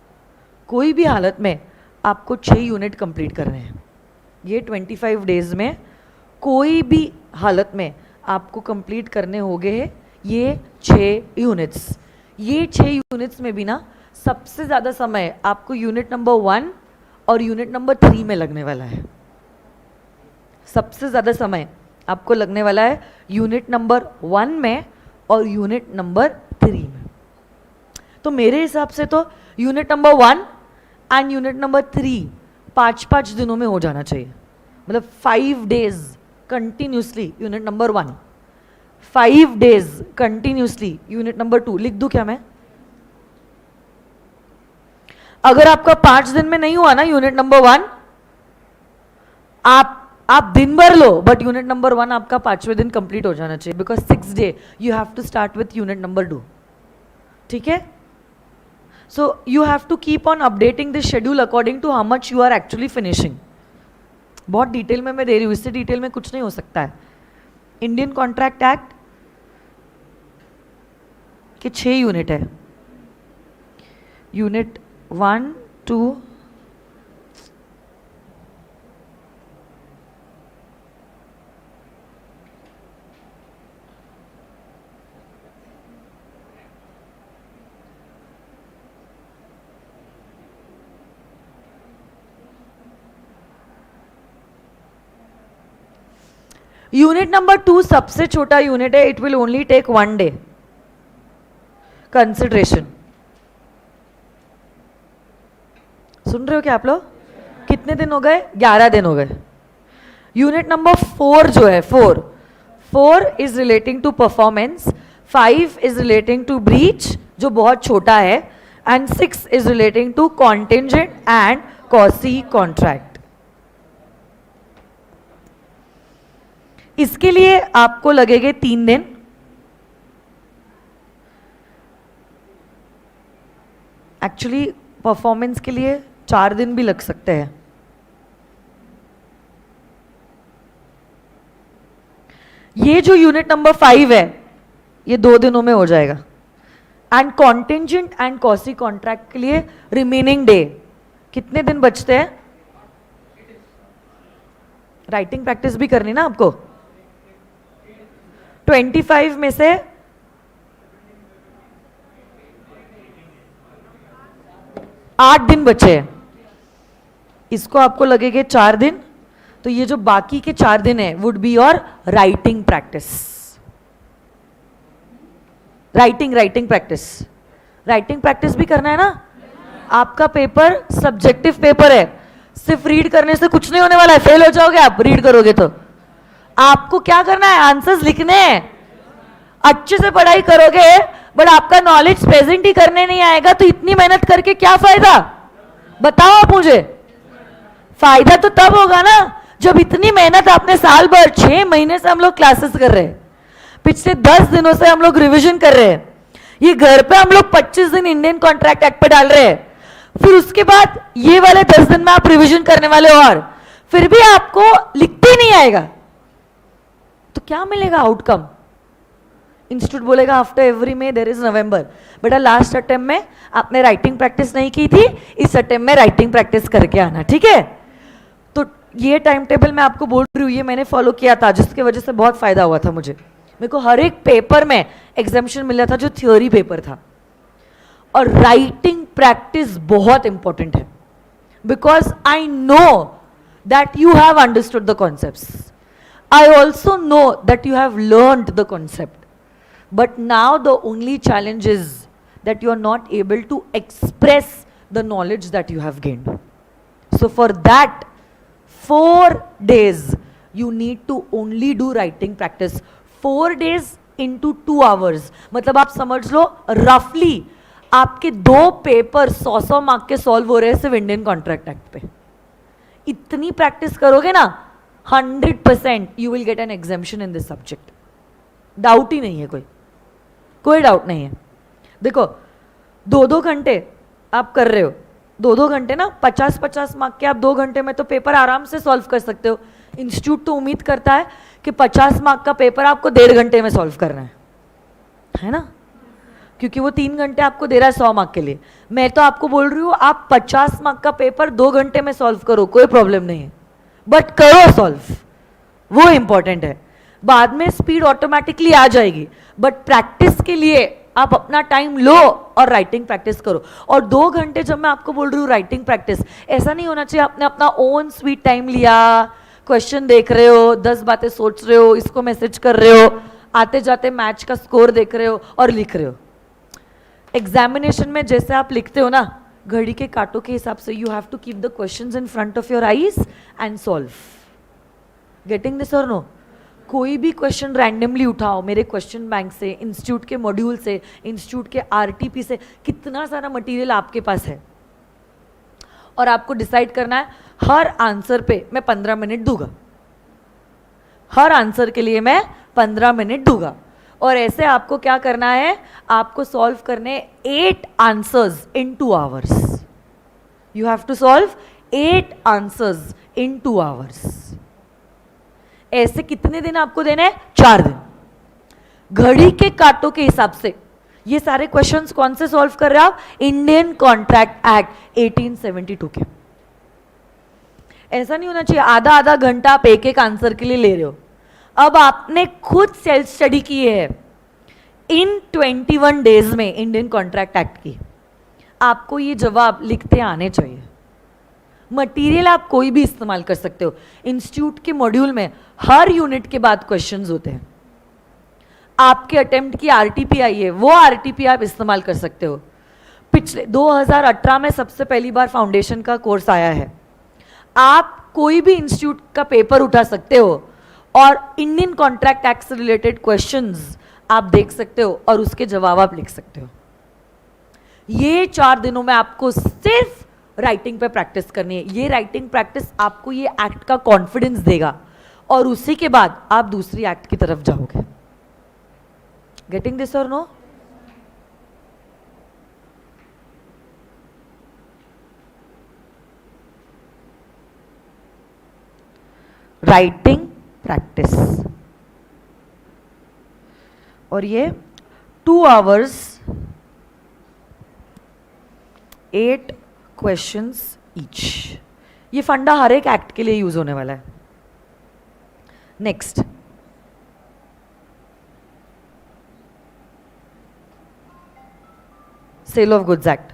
कोई भी हालत में आपको 6 यूनिट कंप्लीट करने हैं. ये 25 डेज में कोई भी हालत में आपको कंप्लीट करने होंगे ये 6 यूनिट्स. ये 6 यूनिट्स में भी ना सबसे ज़्यादा समय आपको यूनिट नंबर 1 और यूनिट नंबर 3 में लगने वाला है. सबसे ज़्यादा समय आपको लगने वाला है यूनिट नंबर 1 में और यूनिट नंबर 3 में. तो मेरे हिसाब से तो unit number 1 and unit number 3 5-5 दिनों में हो जाना चाहिए. मतलब 5 days continuously unit number 1, 5 days continuously unit number 2. लिख दूं क्या मैं? अगर आपका 5 दिन में नहीं हुआ ना यूनिट नंबर 1, आप दिन भर लो बट यूनिट नंबर 1 आपका 5वें दिन कंप्लीट हो जाना चाहिए. Because 6 day you have to start with unit number 2. ठीक है? So you have to keep on updating this schedule according to how much you are actually finishing. बहुत डिटेल में मैं दे रही हूँ, इससे डिटेल में कुछ नहीं हो सकता है. इंडियन कॉन्ट्रैक्ट एक्ट के 6 यूनिट है. यूनिट 1, 2, यूनिट नंबर 2 सबसे छोटा यूनिट है. It will only take 1 day consideration. सुन रहे हो क्या आप लोग? कितने दिन हो गए? 11 दिन हो गए. यूनिट नंबर 4 जो है 4 is relating to performance, 5 is relating to breach जो बहुत छोटा है, and 6 is relating to contingent and quasi contract. इसके लिए आपको लगेंगे 3 दिन। एक्चुअली परफॉर्मेंस के लिए 4 दिन भी लग सकते हैं। ये जो यूनिट नंबर 5 है ये 2 दिनों में हो जाएगा, and contingent and quasi contract के लिए रिमेनिंग डे कितने दिन बचते हैं? राइटिंग प्रैक्टिस भी करनी ना आपको। 25 में से 8 दिन बचे हैं, इसको आपको लगेंगे 4 दिन, तो ये जो बाकी के 4 दिन है would be your writing practice. Writing practice भी करना है ना। आपका पेपर सब्जेक्टिव पेपर है, सिर्फ रीड करने से कुछ नहीं होने वाला है, फेल हो जाओगे आप रीड करोगे तो। आपको क्या करना है? आंसर्स लिखने हैं। अच्छे से पढ़ाई करोगे बट आपका नॉलेज प्रेजेंट ही करने नहीं आएगा तो इतनी मेहनत करके क्या फायदा? बताओ आप मुझे। फायदा तो तब होगा ना जब इतनी मेहनत आपने साल भर 6 महीने से हम लोग क्लासेस कर रहे हैं, पिछले 10 दिनों से हम लोग रिवीजन कर रहे हैं, ये घर पे हम लोग 25 दिन इंडियन कॉन्ट्रैक्ट एक्ट पे डाल रहे हैं, फिर उसके बाद ये वाले 10 दिन में आप रिवीजन करने वाले हो और फिर भी आपको लिखते ही नहीं आएगा तो क्या मिलेगा आउटकम? इंस्टीट्यूट बोलेगा after every May there is November. बेटा लास्ट अटेम्प्ट में आपने राइटिंग प्रैक्टिस नहीं की थी, इस अटेम्प्ट में राइटिंग प्रैक्टिस करके आना, ठीक है? तो ये टाइम टेबल मैं आपको बोल रही हूँ, ये मैंने फॉलो किया था जिसकी वजह से बहुत फायदा हुआ था मुझे। मेरे को हर एक पेपर में एग्जामिशन मिला था जो थ्योरी पेपर था। और राइटिंग प्रैक्टिस बहुत इंपॉर्टेंट है because I know that you have understood the concepts, I also know that you have learned the concept, but now the only challenge is that you are not able to express the knowledge that you have gained. So for that 4 days you need to only do writing practice. 4 days into 2 hours, मतलब आप समझ लो roughly आपके 2 paper 100 mark के solve हो रहे हैं सिर्फ Indian contract act पे। इतनी प्रैक्टिस करोगे ना 100% you will get an exemption in this subject. Doubt ही नहीं है, कोई डाउट नहीं है। देखो 2-2 घंटे आप कर रहे हो, 2-2 घंटे ना 50-50 मार्क के आप 2 घंटे में तो पेपर आराम से सॉल्व कर सकते हो। इंस्टीट्यूट तो उम्मीद करता है कि 50 मार्क का पेपर आपको 1.5 घंटे में सॉल्व करना है ना, क्योंकि वो 3 घंटे आपको दे रहा है 100 मार्क के लिए। मैं तो आपको बोल रही हूँ आप 50 मार्क का पेपर 2 घंटे में सॉल्व करो, कोई प्रॉब्लम नहीं है, बट करो सॉल्व, वो इंपॉर्टेंट है। बाद में स्पीड ऑटोमेटिकली आ जाएगी, बट प्रैक्टिस के लिए आप अपना टाइम लो और राइटिंग प्रैक्टिस करो। और 2 घंटे जब मैं आपको बोल रही हूँ राइटिंग प्रैक्टिस, ऐसा नहीं होना चाहिए आपने अपना ओन स्वीट टाइम लिया, क्वेश्चन देख रहे हो, 10 बातें सोच रहे हो, इसको मैसेज कर रहे हो, आते जाते मैच का स्कोर देख रहे हो और लिख रहे हो। एग्जामिनेशन में जैसे आप लिखते हो ना घड़ी के कांटों के हिसाब से, you have to keep the questions in front of your eyes and solve. Getting this और नो? कोई भी क्वेश्चन रैंडमली उठाओ मेरे क्वेश्चन बैंक से, इंस्टीट्यूट के मॉड्यूल से, इंस्टीट्यूट के आरटीपी से, कितना सारा मटेरियल आपके पास है, और आपको डिसाइड करना है हर आंसर पे मैं 15 मिनट दूंगा, हर आंसर के लिए मैं 15 मिनट दूंगा। और ऐसे आपको क्या करना है, आपको सॉल्व करने 8 answers in 2 hours. You have to solve 8 answers in 2 hours. ऐसे कितने दिन आपको देने हैं? 4 दिन। घड़ी के कांटों के हिसाब से ये सारे क्वेश्चंस कौन से सॉल्व कर रहे हो आप? इंडियन कॉन्ट्रैक्ट एक्ट 1872 के। ऐसा नहीं होना चाहिए आधा आधा घंटा आप एक एक आंसर के लिए ले रहे हो। अब आपने खुद सेल्फ स्टडी की है इन 21 डेज में इंडियन कॉन्ट्रैक्ट एक्ट की, आपको ये जवाब लिखते आने चाहिए। मटेरियल आप कोई भी इस्तेमाल कर सकते हो। इंस्टीट्यूट के मॉड्यूल में हर यूनिट के बाद क्वेश्चंस होते हैं। आपके अटेम्प्ट की आरटीपी आई है, वो आरटीपी आप इस्तेमाल कर सकते हो। पिछले 2018 में सबसे पहली बार फाउंडेशन का कोर्स आया है। आप कोई भी इंस्टीट्यूट का पेपर उठा सकते हो और इंडियन कॉन्ट्रैक्ट एक्ट से रिलेटेड क्वेश्चंस आप देख सकते हो और उसके जवाब आप लिख सकते हो। ये 4 दिनों में आपको सिर्फ राइटिंग पे प्रैक्टिस करनी है। ये राइटिंग प्रैक्टिस आपको ये एक्ट का कॉन्फिडेंस देगा और उसी के बाद आप दूसरी एक्ट की तरफ जाओगे। गेटिंग दिस और नो? राइटिंग प्रैक्टिस, और ये 2 hours 8 क्वेश्चंस ईच। ये फंडा हर एक एक्ट के लिए यूज होने वाला है। Next, sale of goods act.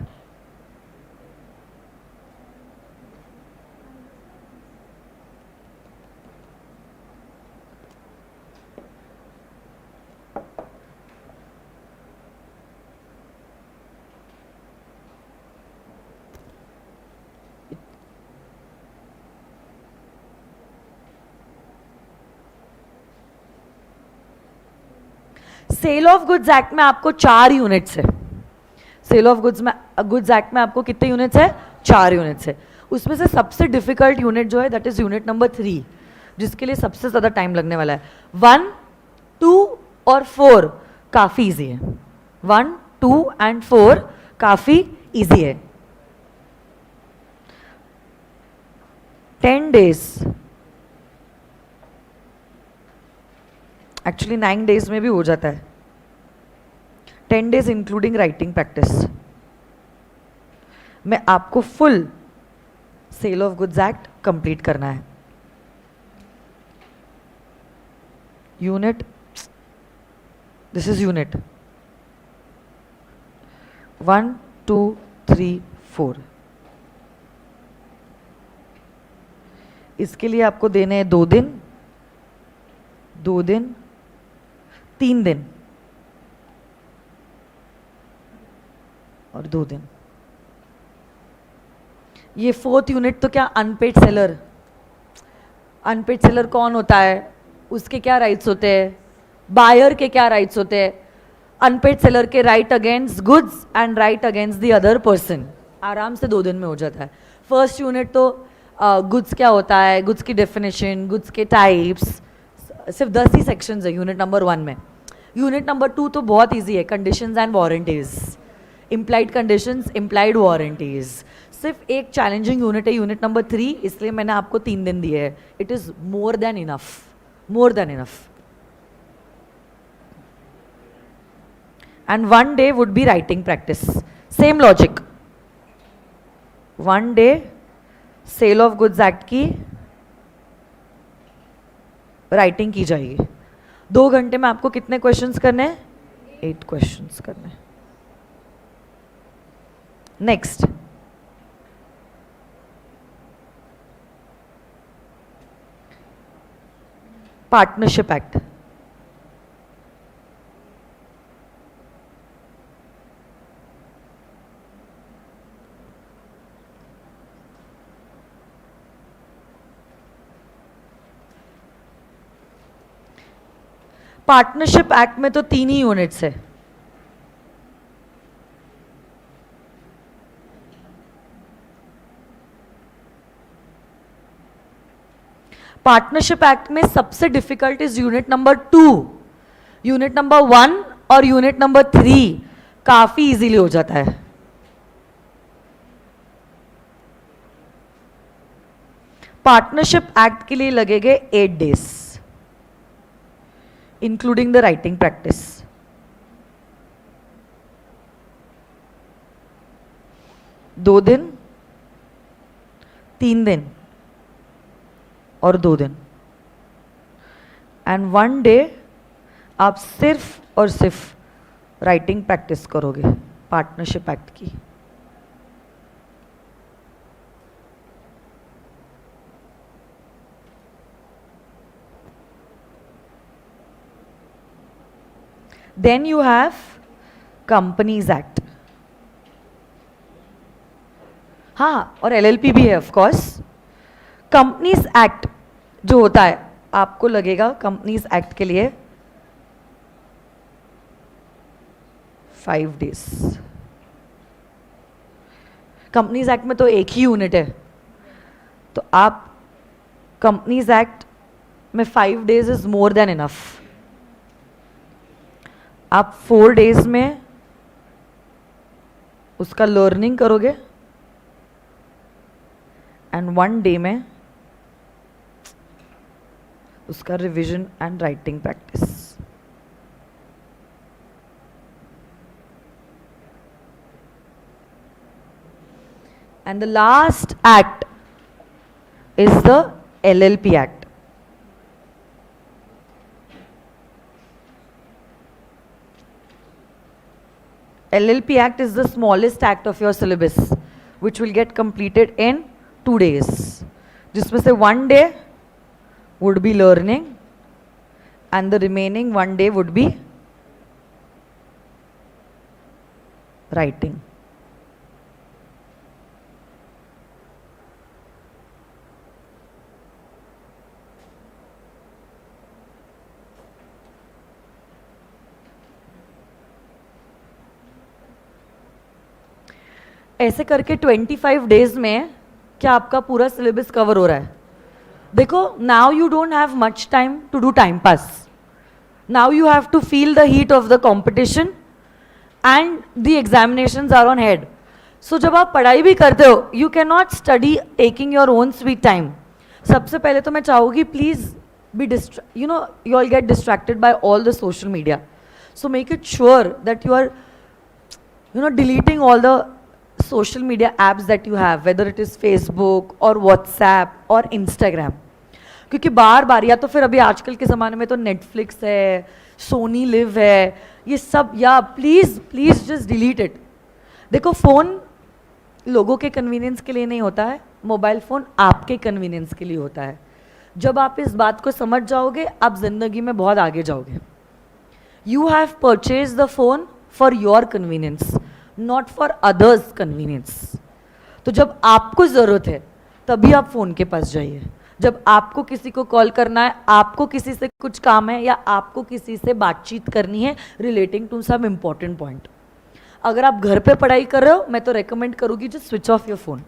Sale of goods act में आपको 4 यूनिट्स है। सेल ऑफ गुड्स एक्ट में आपको कितने यूनिट्स है? 4 यूनिट्स है। उसमें से सबसे डिफिकल्ट यूनिट जो है दैट इज यूनिट नंबर 3, जिसके लिए सबसे ज्यादा टाइम लगने वाला है। 1, 2 और 4 काफी इजी है। 1, 2 एंड 4 काफी इजी है। 10 days, एक्चुअली 9 days में भी हो जाता है। 10 days इंक्लूडिंग राइटिंग प्रैक्टिस में आपको full sale of goods act complete करना है। Unit, this is unit 1, 2, 3, 4। इसके लिए आपको देने हैं 2 दिन, 2 दिन, 3 दिन और 2 दिन। ये 4th यूनिट तो क्या, अनपेड सेलर। अनपेड सेलर कौन होता है, उसके क्या राइट्स होते हैं, बायर के क्या राइट्स होते हैं। अनपेड सेलर के right against goods and right against the other person आराम से 2 दिन में हो जाता है। फर्स्ट यूनिट तो गुड्स क्या होता है, गुड्स की डेफिनेशन, गुड्स के टाइप्स, सिर्फ 10 ही सेक्शंस है यूनिट नंबर 1 में। यूनिट नंबर 2 तो बहुत इजी है, conditions and warranties, implied conditions, implied warranties. सिर्फ एक चैलेंजिंग यूनिट है यूनिट नंबर 3, इसलिए मैंने आपको 3 दिन दिए है। It is more than enough, more than enough. And 1 day would be writing practice. Same logic, 1 day sale of goods act की राइटिंग की जाएगी। 2 घंटे में आपको कितने क्वेश्चंस करने हैं? 8 क्वेश्चंस करने हैं। Next, partnership act. Partnership act में तो 3 ही यूनिट्स है। पार्टनरशिप एक्ट में सबसे difficult is unit number 2। Unit number 1 और यूनिट नंबर 3 काफी इजीली हो जाता है। पार्टनरशिप एक्ट के लिए लगेंगे 8 days including the writing practice. दो दिन, 3 दिन और 2 दिन। एंड 1 day आप सिर्फ और सिर्फ राइटिंग प्रैक्टिस करोगे पार्टनरशिप एक्ट की। Then you have companies act. हाँ, और एलएलपी भी है ऑफ कोर्स। कंपनीज एक्ट जो होता है आपको लगेगा कंपनीज एक्ट के लिए 5 डेज। कंपनीज एक्ट में तो एक ही यूनिट है, तो आप कंपनीज एक्ट में 5 days is more than enough. आप 4 डेज में उसका लर्निंग करोगे एंड 1 डे में उसका revision and writing practice. And the last act is the LLP Act. LLP Act is the smallest act of your syllabus, which will get completed in 2 days. जिसमें से 1 day would be learning and the remaining 1 day would be writing. ऐसे करके 25 days में क्या आपका पूरा syllabus cover हो रहा है? देखो, now you don't have much time to do time pass. Now you have to feel the heat of the competition and the examinations are on head. So जब आप पढ़ाई भी करते हो, you can not study taking your own sweet time. सबसे पहले तो मैं चाहूँगी, please be you know, you all get distracted by all the social media, so make it sure that you are, you know, deleting all the social media apps that you have, whether it is Facebook or WhatsApp or Instagram. क्योंकि बार बार, या तो फिर अभी आजकल के ज़माने में तो नेटफ्लिक्स है, सोनी लिव है, ये सब, या please please just delete it. देखो, फ़ोन लोगों के कन्वीनियंस के लिए नहीं होता है, मोबाइल फ़ोन आपके कन्वीनियंस के लिए होता है. जब आप इस बात को समझ जाओगे, आप ज़िंदगी में बहुत आगे जाओगे. You have purchase the phone for your convenience, not for others convenience. तो जब आपको ज़रूरत है तभी आप फ़ोन के पास जाइए. जब आपको किसी को कॉल करना है, आपको किसी से कुछ काम है, या आपको किसी से बातचीत करनी है relating to some important point. अगर आप घर पे पढ़ाई कर रहे हो, मैं तो रेकमेंड करूँगी just switch off your phone.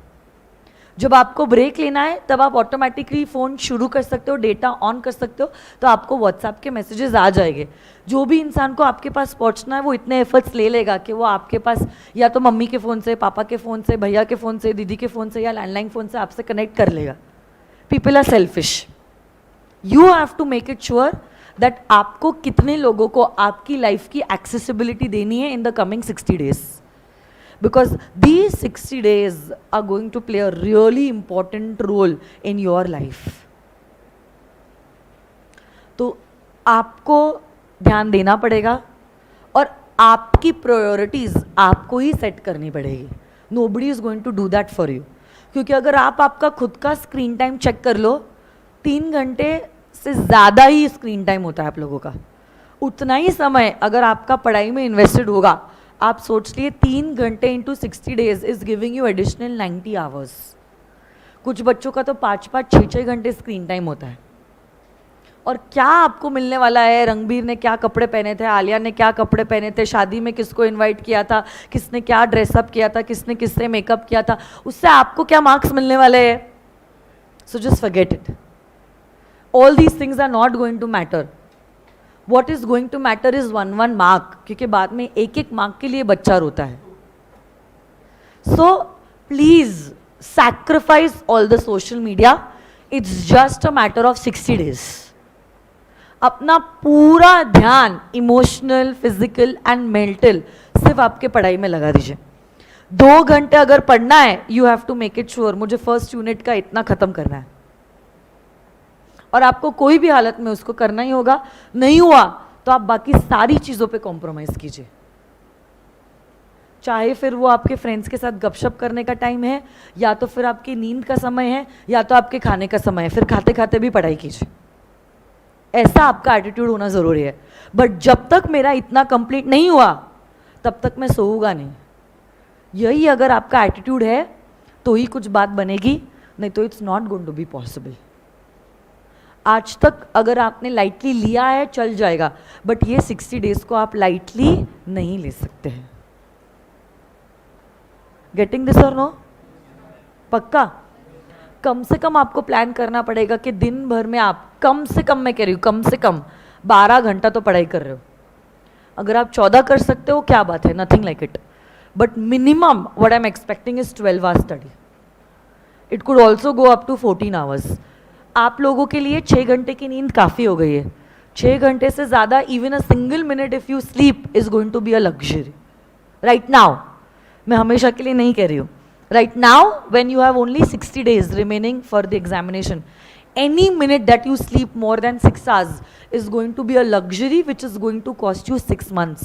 जब आपको ब्रेक लेना है तब आप ऑटोमेटिकली फ़ोन शुरू कर सकते हो, डेटा ऑन कर सकते हो, तो आपको व्हाट्सएप के मैसेजेस आ जाएंगे. जो भी इंसान को आपके पास पहुंचना है वो इतने एफर्ट्स ले लेगा कि वो आपके पास या तो मम्मी के फ़ोन से, पापा के फ़ोन से, भैया के फ़ोन से, दीदी के फ़ोन से या लैंडलाइन फ़ोन से आपसे कनेक्ट कर लेगा. People are selfish. You have to make it sure that आपको कितने लोगों को आपकी लाइफ की एक्सेसिबिलिटी देनी है in the coming 60 days. Because these 60 days are going to play a really important role in your life. तो आपको ध्यान देना पड़ेगा और आपकी प्रायोरिटीज आपको ही सेट करनी पड़ेगी. Nobody is going to do that for you. क्योंकि अगर आप आपका खुद का स्क्रीन टाइम चेक कर लो, 3 घंटे से ज़्यादा ही स्क्रीन टाइम होता है आप लोगों का. उतना ही समय अगर आपका पढ़ाई में इन्वेस्टेड होगा, आप सोच लिए 3 घंटे into 60 days is giving you additional 90 hours. कुछ बच्चों का तो 5-5, 6-6 घंटे स्क्रीन टाइम होता है. और क्या आपको मिलने वाला है? रणबीर ने क्या कपड़े पहने थे, आलिया ने क्या कपड़े पहने थे, शादी में किसको इनवाइट किया था, किसने क्या ड्रेसअप किया था, किसने किससे मेकअप किया था, उससे आपको क्या मार्क्स मिलने वाले हैं? So just forget it. All these things are not going to matter. What is going to matter is 1 mark, क्योंकि बाद में एक मार्क के लिए बच्चा रोता है. So please sacrifice all the social media. It's just a matter of 60 days. अपना पूरा ध्यान इमोशनल, फिजिकल एंड मेंटल सिर्फ आपके पढ़ाई में लगा दीजिए. 2 घंटे अगर पढ़ना है, you have to make it sure मुझे फर्स्ट यूनिट का इतना खत्म करना है, और आपको कोई भी हालत में उसको करना ही होगा. नहीं हुआ तो आप बाकी सारी चीज़ों पे कॉम्प्रोमाइज़ कीजिए. चाहे फिर वो आपके फ्रेंड्स के साथ गपशप करने का टाइम है, या तो फिर आपकी नींद का समय है, या तो आपके खाने का समय है, फिर खाते खाते भी पढ़ाई कीजिए. ऐसा आपका एटीट्यूड होना ज़रूरी है. बट जब तक मेरा इतना कंप्लीट नहीं हुआ तब तक मैं सोऊंगा नहीं, यही अगर आपका एटीट्यूड है तो ही कुछ बात बनेगी, नहीं तो it's not going to be possible. आज तक अगर आपने लाइटली लिया है चल जाएगा, बट ये 60 डेज को आप लाइटली नहीं ले सकते हैं. गेटिंग दिस और नो? पक्का? कम से कम आपको प्लान करना पड़ेगा कि दिन भर में आप कम से कम, मैं कह रही हूँ कम से कम 12 घंटा तो पढ़ाई कर रहे हो. अगर आप 14 कर सकते हो क्या बात है, nothing like it. But minimum what I am expecting is 12 hours study. It could also go up to 14 hours. आप लोगों के लिए 6 घंटे की नींद काफ़ी हो गई है. 6 घंटे से ज़्यादा even a single minute if you sleep is going to be a luxury right now. मैं हमेशा के लिए नहीं कह रही हूँ. Right now when you have only 60 days remaining for the examination, any minute that you sleep more than 6 hours is going to be a luxury which is going to cost you 6 months.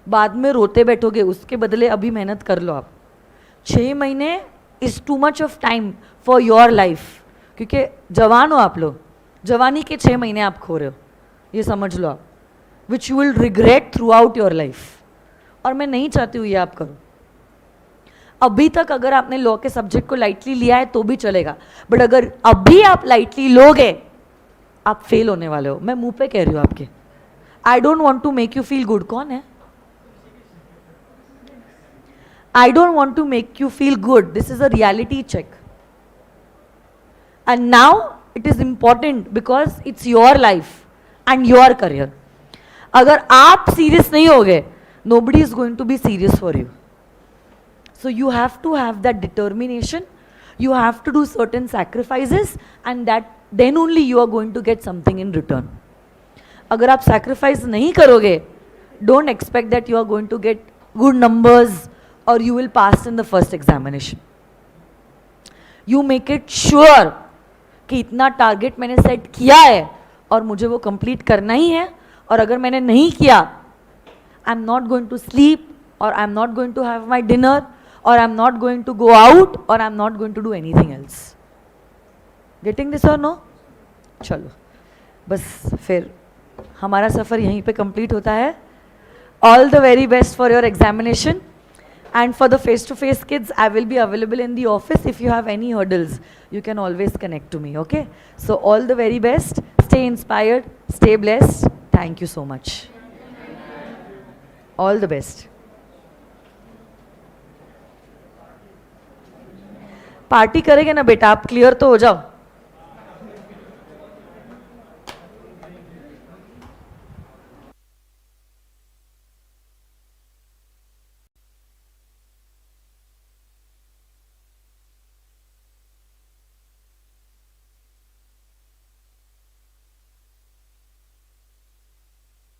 बाद में रोते बैठोगे, उसके बदले अभी मेहनत कर लो आप. 6 महीने is too much of time for your life. क्योंकि जवान हो आप लोग, जवानी के 6 महीने आप खो रहे हो, ये समझ लो आप, which you will regret throughout your life. और मैं नहीं चाहती हूँ ये आप करो. अभी तक अगर आपने लॉ के सब्जेक्ट को लाइटली लिया है तो भी चलेगा, बट अगर अभी आप लाइटली लोगे आप फेल होने वाले हो. मैं मुंह पे कह रही हूँ आपके. I don't want to make you feel good. कौन है? I don't want to make you feel good. This is a reality check. And now it is important because it's your life and your career. अगर आप serious नहीं होगे, nobody is going to be serious for you. So you have to have that determination, you have to do certain sacrifices, and that then only you are going to get something in return. अगर आप sacrifice नहीं करोगे, don't expect that you are going to get good numbers or you will pass in the first examination. You make it sure कि इतना target मैंने set किया है और मुझे वो कंप्लीट करना ही है, और अगर मैंने नहीं किया, I am not going to sleep, or I'm not going to have my dinner, or I'm not going to go out, or I'm not going to do anything else. Getting this or no? चलो बस फिर हमारा सफ़र यहीं पे complete होता है. All the very best for your examination, and for the face-to-face kids, I will be available in the office. If you have any hurdles, you can always connect to me, okay? So all the very best. Stay inspired, stay blessed. Thank you so much. All the best. Party करेंगे ना बेटा, आप clear तो हो जाओ.